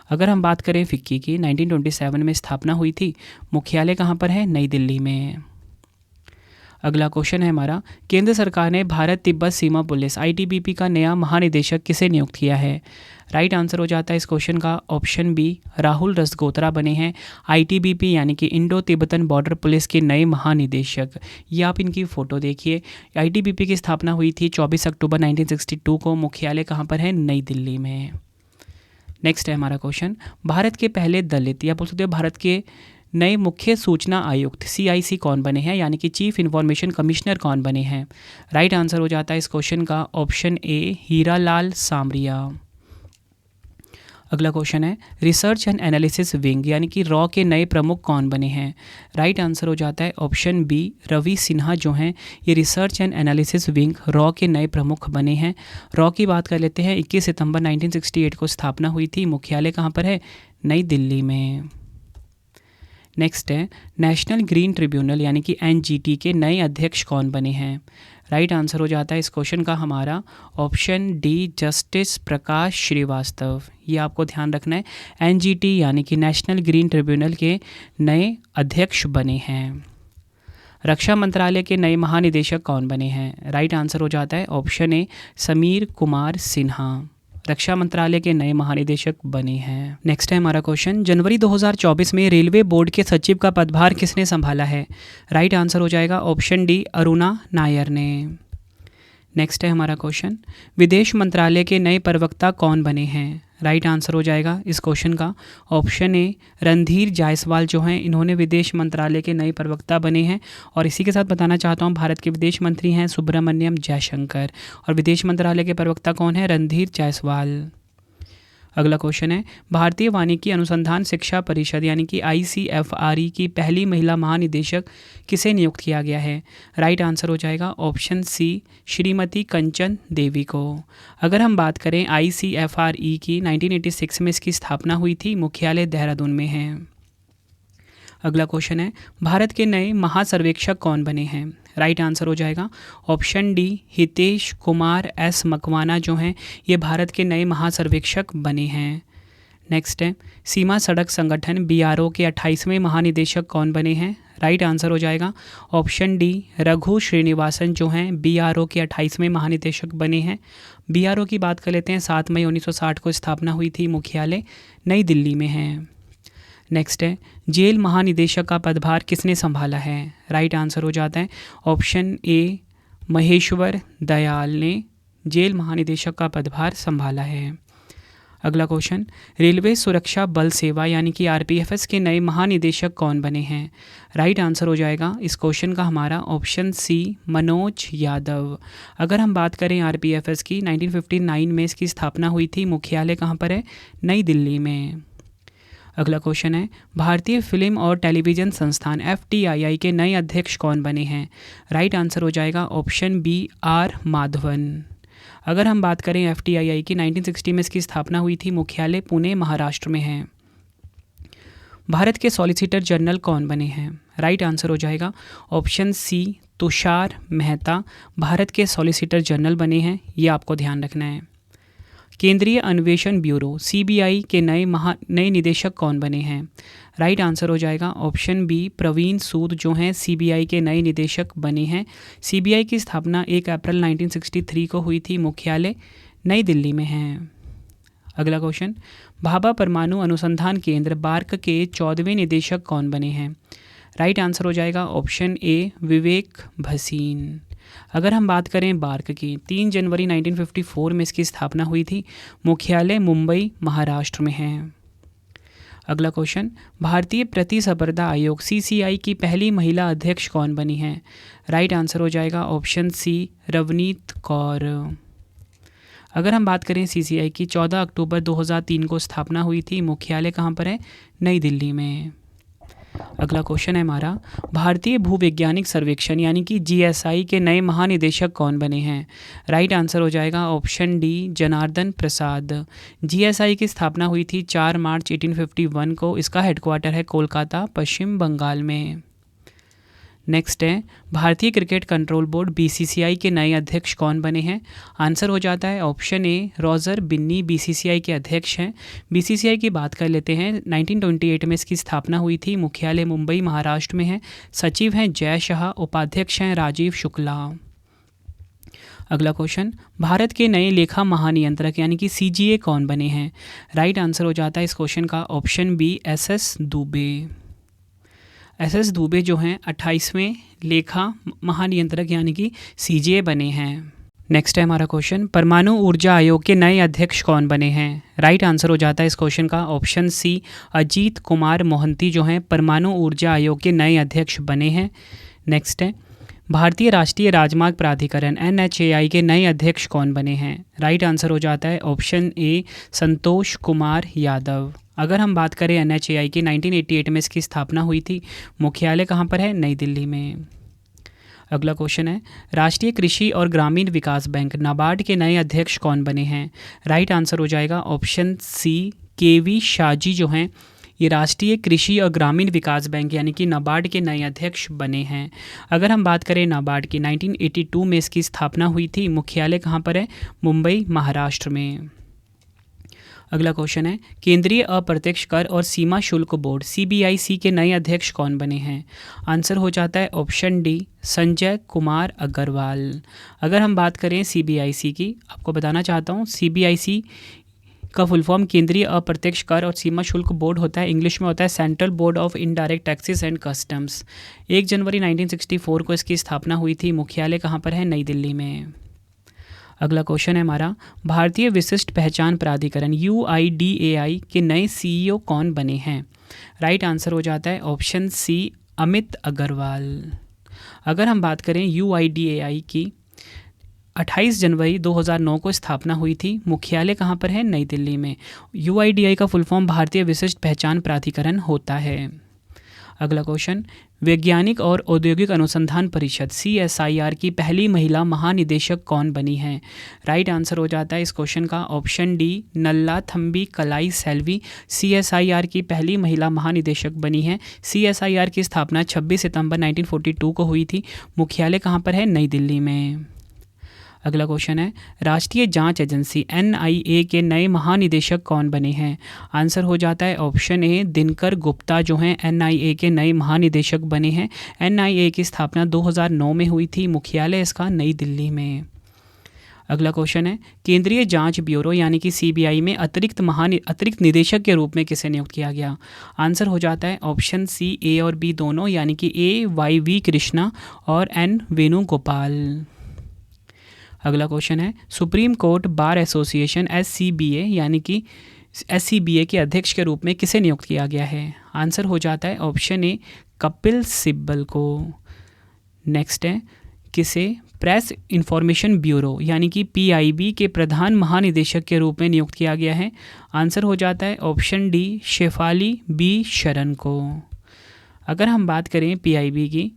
अगर हम बात करें FICCI की, 1927 में स्थापना हुई थी। मुख्यालय कहाँ पर है? नई दिल्ली में। अगला क्वेश्चन है हमारा, केंद्र सरकार ने भारत तिब्बत सीमा पुलिस ITBP का नया महानिदेशक किसे नियुक्त किया है? राइट आंसर हो जाता है इस क्वेश्चन का ऑप्शन B राहुल रसगोत्रा बने हैं ITBP यानी कि इंडो तिब्बतन बॉर्डर पुलिस के नए महानिदेशक। ये आप इनकी फ़ोटो देखिए। ITBP की स्थापना हुई थी 24 अक्टूबर 1962 को। मुख्यालय कहाँ पर है? नई दिल्ली में। नेक्स्ट है हमारा क्वेश्चन, भारत के पहले दलित या बोल सकते हो भारत के नए मुख्य सूचना आयुक्त CIC कौन बने हैं, यानी कि चीफ इन्फॉर्मेशन कमिश्नर कौन बने हैं? राइट आंसर हो जाता है इस क्वेश्चन का ऑप्शन A हीरालाल सामरिया। अगला क्वेश्चन है, रिसर्च एंड एनालिसिस विंग यानी कि रॉ के नए प्रमुख कौन बने हैं? राइट आंसर हो जाता है ऑप्शन B रवि सिन्हा जो हैं ये research and analysis wing raw के नए प्रमुख बने हैं। रॉ की बात कर लेते हैं। 21 सितंबर 1968 को स्थापना हुई थी। मुख्यालय कहाँ पर है? नई दिल्ली में। नेक्स्ट है, नेशनल ग्रीन ट्रिब्यूनल यानी कि NGT के नए अध्यक्ष कौन बने हैं? राइट आंसर हो जाता है इस क्वेश्चन का हमारा ऑप्शन D जस्टिस प्रकाश श्रीवास्तव। ये आपको ध्यान रखना है। NGT यानी कि नेशनल ग्रीन ट्रिब्यूनल के नए अध्यक्ष बने हैं। रक्षा मंत्रालय के नए महानिदेशक कौन बने हैं? राइट आंसर हो जाता है ऑप्शन A समीर कुमार सिन्हा। रक्षा मंत्रालय के नए महानिदेशक बने हैं। नेक्स्ट है हमारा क्वेश्चन, जनवरी 2024 में रेलवे बोर्ड के सचिव का पदभार किसने संभाला है? राइट आंसर हो जाएगा ऑप्शन D अरुणा नायर ने। नेक्स्ट है हमारा क्वेश्चन, विदेश मंत्रालय के नए प्रवक्ता कौन बने हैं? राइट आंसर हो जाएगा इस क्वेश्चन का ऑप्शन A रणधीर जायसवाल जो हैं इन्होंने विदेश मंत्रालय के नए प्रवक्ता बने हैं। और इसी के साथ बताना चाहता हूँ भारत के विदेश मंत्री हैं सुब्रमण्यम जयशंकर और विदेश मंत्रालय के प्रवक्ता कौन है? रणधीर जायसवाल। अगला क्वेश्चन है, भारतीय वानिकी अनुसंधान शिक्षा परिषद यानी कि ICFRE की पहली महिला महानिदेशक किसे नियुक्त किया गया है? राइट आंसर हो जाएगा ऑप्शन सी, श्रीमती कंचन देवी को। अगर हम बात करें ICFRE की, 1986 में इसकी स्थापना हुई थी, मुख्यालय देहरादून में है। अगला क्वेश्चन है, भारत के नए महासर्वेक्षक कौन बने हैं? राइट आंसर हो जाएगा option D, Hitesh Kumar S Makwana जो हैं ये भारत के नए महासर्वेक्षक बने हैं। नेक्स्ट है, सीमा सड़क संगठन BRO के 28वें महानिदेशक कौन बने हैं? राइट आंसर हो जाएगा ऑप्शन डी, रघु श्रीनिवासन जो हैं BRO के 28वें महानिदेशक बने हैं। BRO की बात कर लेते हैं, 7 मई 1960 को स्थापना हुई थी, मुख्यालय नई दिल्ली में है। नेक्स्ट है, जेल महानिदेशक का पदभार किसने संभाला है? राइट आंसर हो जाता है ऑप्शन ए, महेश्वर दयाल ने जेल महानिदेशक का पदभार संभाला है। अगला क्वेश्चन, रेलवे सुरक्षा बल सेवा यानी कि RPFS के नए महानिदेशक कौन बने हैं? राइट आंसर हो जाएगा इस क्वेश्चन का हमारा ऑप्शन सी, मनोज यादव। अगर हम बात करें RPFS की, 1959 में इसकी स्थापना हुई थी, मुख्यालय कहाँ पर है? नई दिल्ली में। अगला क्वेश्चन है, भारतीय फिल्म और टेलीविज़न संस्थान FTII के नए अध्यक्ष कौन बने हैं? राइट आंसर हो जाएगा ऑप्शन बी, R माधवन। अगर हम बात करें FTII की, 1960 में इसकी स्थापना हुई थी, मुख्यालय पुणे महाराष्ट्र में है। भारत के सॉलिसिटर जनरल कौन बने हैं? राइट आंसर हो जाएगा ऑप्शन सी, तुषार मेहता भारत के सॉलिसिटर जनरल बने हैं, ये आपको ध्यान रखना है। केंद्रीय अन्वेषण ब्यूरो CBI के नए निदेशक कौन बने हैं? राइट आंसर हो जाएगा ऑप्शन बी, प्रवीण सूद जो हैं CBI के नए निदेशक बने हैं। CBI की स्थापना 1 अप्रैल 1963 को हुई थी, मुख्यालय नई दिल्ली में है। अगला क्वेश्चन, भाभा परमाणु अनुसंधान केंद्र BARC के 14वें निदेशक कौन बने हैं? राइट आंसर हो जाएगा ऑप्शन ए, विवेक भसीन। अगर हम बात करें BARC की, 3 जनवरी 1954 में इसकी स्थापना हुई थी, मुख्यालय मुंबई महाराष्ट्र में है। अगला क्वेश्चन, भारतीय प्रतिस्पर्धा आयोग CCI की पहली महिला अध्यक्ष कौन बनी हैं? राइट आंसर हो जाएगा ऑप्शन सी, रवनीत कौर। अगर हम बात करें CCI की, 14 अक्टूबर 2003 को स्थापना हुई थी, मुख्यालय कहाँ पर है? नई दिल्ली में। अगला क्वेश्चन है हमारा, भारतीय भूवैज्ञानिक सर्वेक्षण यानी कि GSI के नए महानिदेशक कौन बने हैं? राइट आंसर हो जाएगा ऑप्शन डी, जनार्दन प्रसाद। GSI की स्थापना हुई थी 4 मार्च 1851 को, इसका हेडक्वार्टर है कोलकाता, पश्चिम बंगाल में। नेक्स्ट है, भारतीय क्रिकेट कंट्रोल बोर्ड BCCI के नए अध्यक्ष कौन बने हैं? आंसर हो जाता है option A, Roger Binny BCCI के अध्यक्ष हैं। BCCI की बात कर लेते हैं, 1928 में इसकी स्थापना हुई थी, मुख्यालय मुंबई महाराष्ट्र में है। सचिव हैं जय शाह, उपाध्यक्ष हैं राजीव शुक्ला। अगला क्वेश्चन, भारत के नए लेखा महानियंत्रक यानी कि CGA कौन बने हैं? राइट आंसर हो जाता है इस क्वेश्चन का option B, SS Dubey. SS Dubey जो हैं 28वें लेखा महानियंत्रक यानी कि CGA बने हैं। नेक्स्ट है हमारा क्वेश्चन, परमाणु ऊर्जा आयोग के नए अध्यक्ष कौन बने हैं? राइट आंसर हो जाता है इस क्वेश्चन का ऑप्शन सी, अजीत कुमार मोहंती जो हैं परमाणु ऊर्जा आयोग के नए अध्यक्ष बने हैं। नेक्स्ट है, भारतीय राष्ट्रीय राजमार्ग प्राधिकरण NHAI के नए अध्यक्ष कौन बने हैं? राइट आंसर हो जाता है ऑप्शन ए, संतोष कुमार यादव। अगर हम बात करें NHAI की, 1988 में इसकी स्थापना हुई थी, मुख्यालय कहाँ पर है? नई दिल्ली में। अगला क्वेश्चन है, राष्ट्रीय कृषि और ग्रामीण विकास बैंक नाबार्ड के नए अध्यक्ष कौन बने हैं? राइट आंसर हो जाएगा ऑप्शन सी, KV शाहजी जो हैं ये राष्ट्रीय कृषि और ग्रामीण विकास बैंक यानी कि नाबार्ड के नए अध्यक्ष बने हैं। अगर हम बात करें नाबार्ड की, 1982 में इसकी स्थापना हुई थी, मुख्यालय कहाँ पर है? मुंबई महाराष्ट्र में। अगला क्वेश्चन है, केंद्रीय अप्रत्यक्ष कर और सीमा शुल्क बोर्ड CBIC के नए अध्यक्ष कौन बने हैं? आंसर हो जाता है ऑप्शन डी, संजय कुमार अग्रवाल। अगर हम बात करें CBIC की, आपको बताना चाहता हूँ CBIC का फुल फॉर्म केंद्रीय अप्रत्यक्ष कर और सीमा शुल्क बोर्ड होता है, इंग्लिश में होता है central board of indirect taxes and customs. 1 जनवरी 1964 को इसकी स्थापना हुई थी, मुख्यालय कहाँ पर है? नई दिल्ली में। अगला क्वेश्चन है हमारा, भारतीय विशिष्ट पहचान प्राधिकरण UIDAI के नए CEO कौन बने हैं? राइट आंसर हो जाता है ऑप्शन सी, अमित अग्रवाल। अगर हम बात करें UIDAI की, 28 जनवरी 2009 को स्थापना हुई थी। मुख्यालय कहाँ पर है? नई दिल्ली में। UIDAI का फुल फॉर्म भारतीय विशिष्ट पहचान प्राधिकरण होता है। अगला क्वेश्चन, वैज्ञानिक और औद्योगिक अनुसंधान परिषद CSIR की पहली महिला महानिदेशक कौन बनी है? राइट आंसर हो जाता है इस क्वेश्चन का ऑप्शन डी, नल्लाथम्बी कलाई सेल्वी CSIR की पहली महिला महानिदेशक बनी है। CSIR की स्थापना 26 सितंबर 1942 को हुई थी। मुख्यालय कहाँ पर है? नई दिल्ली में। अगला क्वेश्चन है, राष्ट्रीय जांच एजेंसी NIA के नए महानिदेशक कौन बने हैं? आंसर हो जाता है ऑप्शन ए, दिनकर गुप्ता जो हैं NIA के नए महानिदेशक बने हैं। NIA की स्थापना 2009 में हुई थी। मुख्यालय इसका नई दिल्ली में। अगला क्वेश्चन है, केंद्रीय जांच ब्यूरो यानी कि CBI में अतिरिक्त निदेशक के रूप में किसे नियुक्त किया गया? आंसर हो जाता है ऑप्शन सी, ए और बी दोनों, यानी कि A YV कृष्णा और N वेणुगोपाल। अगला क्वेश्चन है, supreme court bar association SCBA यानी कि SCBA के अध्यक्ष के रूप में किसे नियुक्त किया गया है? आंसर हो जाता है ऑप्शन ए, कपिल सिब्बल को। नेक्स्ट है, किसे प्रेस इंफॉर्मेशन ब्यूरो यानी कि PIB के प्रधान महानिदेशक के रूप में नियुक्त किया गया है? आंसर हो जाता है ऑप्शन डी, शेफाली B शरण को। अगर हम बात करें PIB की,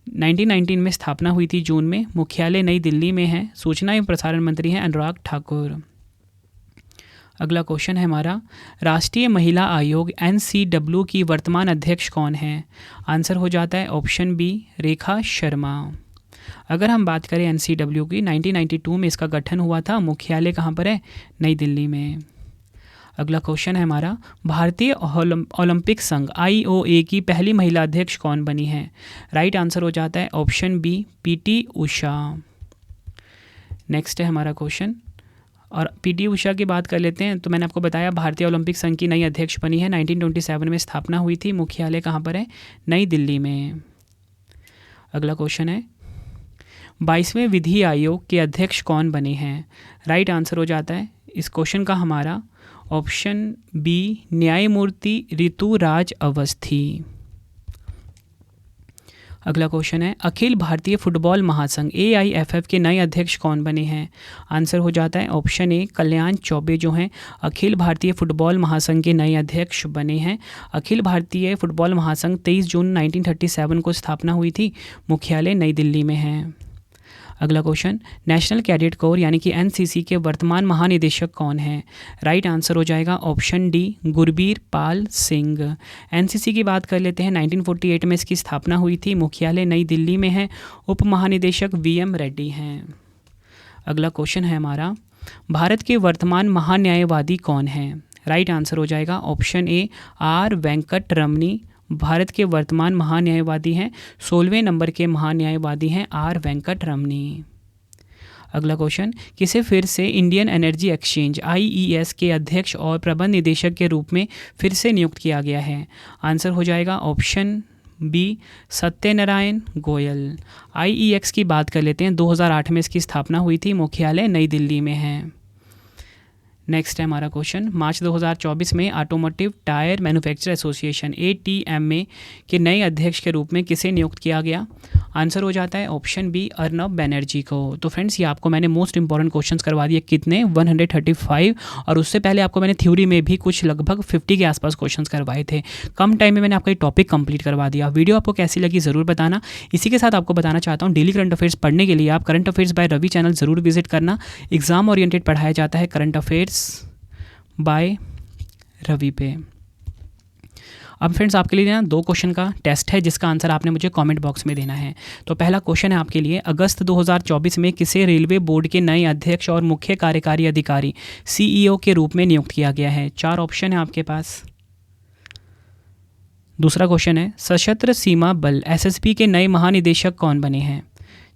1919 में स्थापना हुई थी जून में। मुख्यालय नई दिल्ली में है। सूचना एवं प्रसारण मंत्री हैं अनुराग ठाकुर। अगला क्वेश्चन है हमारा, राष्ट्रीय महिला आयोग NCW की वर्तमान अध्यक्ष कौन है? आंसर हो जाता है ऑप्शन बी, रेखा शर्मा। अगर हम बात करें NCW की, 1992 में इसका गठन हुआ था। मुख्यालय कहाँ पर है? नई दिल्ली में। अगला क्वेश्चन है हमारा, भारतीय ओलंपिक संघ IOA की पहली महिला अध्यक्ष कौन बनी है? राइट आंसर हो जाता है option B, PT Usha. Next है हमारा क्वेश्चन, और PT उषा की बात कर लेते हैं। तो मैंने आपको बताया भारतीय ओलंपिक संघ की नई अध्यक्ष बनी है। 1927 में स्थापना हुई थी। मुख्यालय कहाँ पर है? नई दिल्ली में। अगला क्वेश्चन है, 22वें विधि आयोग के अध्यक्ष कौन बने हैं? राइट आंसर हो जाता है इस क्वेश्चन का हमारा ऑप्शन बी, न्यायमूर्ति ऋतुराज अवस्थी। अगला क्वेश्चन है, अखिल भारतीय फुटबॉल महासंघ AIFF के नए अध्यक्ष कौन बने हैं? आंसर हो जाता है ऑप्शन ए, कल्याण चौबे जो हैं अखिल भारतीय फुटबॉल महासंघ के नए अध्यक्ष बने हैं। अखिल भारतीय फुटबॉल महासंघ 23 जून 1937 को स्थापना हुई थी। मुख्यालय नई दिल्ली में है। अगला क्वेश्चन, नेशनल कैडेट कोर यानी कि NCC के वर्तमान महानिदेशक कौन हैं? राइट आंसर हो जाएगा option D, Gurbir Pal Singh. NCC की बात कर लेते हैं। 1948 में इसकी स्थापना हुई थी। मुख्यालय नई दिल्ली में है। उप महानिदेशक VM रेड्डी हैं। अगला क्वेश्चन है हमारा, भारत के वर्तमान महान्यायवादी कौन हैं? राइट आंसर हो जाएगा ऑप्शन ए, R वेंकट रमनी भारत के वर्तमान महान्यायवादी हैं। 16वें नंबर के महान्यायवादी हैं R वेंकट रमनी। अगला क्वेश्चन, किसे फिर से इंडियन एनर्जी एक्सचेंज IES के अध्यक्ष और प्रबंध निदेशक के रूप में फिर से नियुक्त किया गया है? आंसर हो जाएगा option B, Satyanarayan Goyal. IEX की बात कर लेते हैं। 2008 में इसकी स्थापना हुई थी। मुख्यालय नई दिल्ली में है। नेक्स्ट है हमारा क्वेश्चन, मार्च 2024 में automotive tyre manufacturer association ATMA के नए अध्यक्ष के रूप में किसे नियुक्त किया गया? आंसर हो जाता है ऑप्शन बी, अर्नब बैनर्जी को। तो फ्रेंड्स, ये आपको मैंने मोस्ट इंपॉर्टेंट क्वेश्चंस करवा दिए। कितने? 135। और उससे पहले आपको मैंने थ्योरी में भी कुछ लगभग 50 के आसपास क्वेश्चंस करवाए थे। कम टाइम में मैंने आपका ये टॉपिक कंप्लीट करवा दिया। वीडियो आपको कैसी लगी ज़रूर बताना। इसी के साथ आपको बताना चाहता हूँ, डेली करंट अफेयर्स पढ़ने के लिए आप current affairs by Ravi channel ज़रूर विजिट करना। एग्जाम ओरिएंटेड पढ़ाया जाता है करंट अफेयर्स बाय रवि पे। अब फ्रेंड्स, आपके लिए ना 2 क्वेश्चन का टेस्ट है जिसका आंसर आपने मुझे कमेंट बॉक्स में देना है। तो पहला क्वेश्चन है आपके लिए, अगस्त 2024 में किसे रेलवे बोर्ड के नए अध्यक्ष और मुख्य कार्यकारी अधिकारी CEO के रूप में नियुक्त किया गया है? 4 ऑप्शन है आपके पास। दूसरा क्वेश्चन है, सशस्त्र सीमा बल SSB के नए महानिदेशक कौन बने हैं?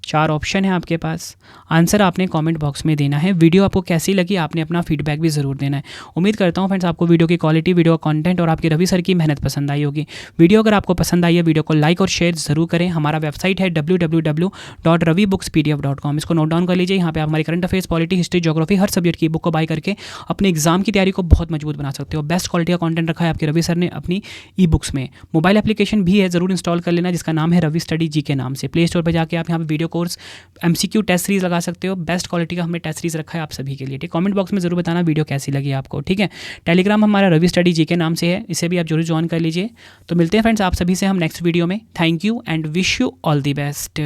4 ऑप्शन है आपके पास। आंसर आपने कमेंट बॉक्स में देना है। वीडियो आपको कैसी लगी आपने अपना फीडबैक भी ज़रूर देना है। उम्मीद करता हूँ फ्रेंड्स आपको वीडियो की क्वालिटी, वीडियो का कंटेंट और आपके रवि सर की मेहनत पसंद आई होगी। वीडियो अगर आपको पसंद आई है, वीडियो को लाइक और शेयर ज़रूर करें। हमारा वेबसाइट है www.ravibookspdf.com। इसको नोट डाउन कर लीजिए। यहाँ पे आप हमारी current affairs, polity, history, geography हर सब्जेक्ट की बुक को बाय करके अपने एग्जाम की तैयारी को बहुत मजबूत बना सकते हो। बेस्ट क्वालिटी का कंटेंट रखा है आपके रवि सर ने अपनी ई बुक्स में। मोबाइल एप्लीकेशन भी है, ज़रूर इंस्टॉल कर लेना, जिसका नाम है रवि स्टडी जी के नाम से। प्ले स्टोर पर जाकर आप यहाँ पे video course MCQ test series लगा सकते हो। बेस्ट क्वालिटी का हमने टेस्ट सीरीज़ रखा है आप सभी के लिए, ठीक। कमेंट बॉक्स में ज़रूर बताना वीडियो कैसी लगी आपको, ठीक है। टेलीग्राम हमारा रवि स्टडी जी के नाम से है, इसे भी आप जरूर ज्वाइन कर लीजिए। तो मिलते हैं फ्रेंड्स आप सभी से हम नेक्स्ट वीडियो में। Thank you and wish you all the best.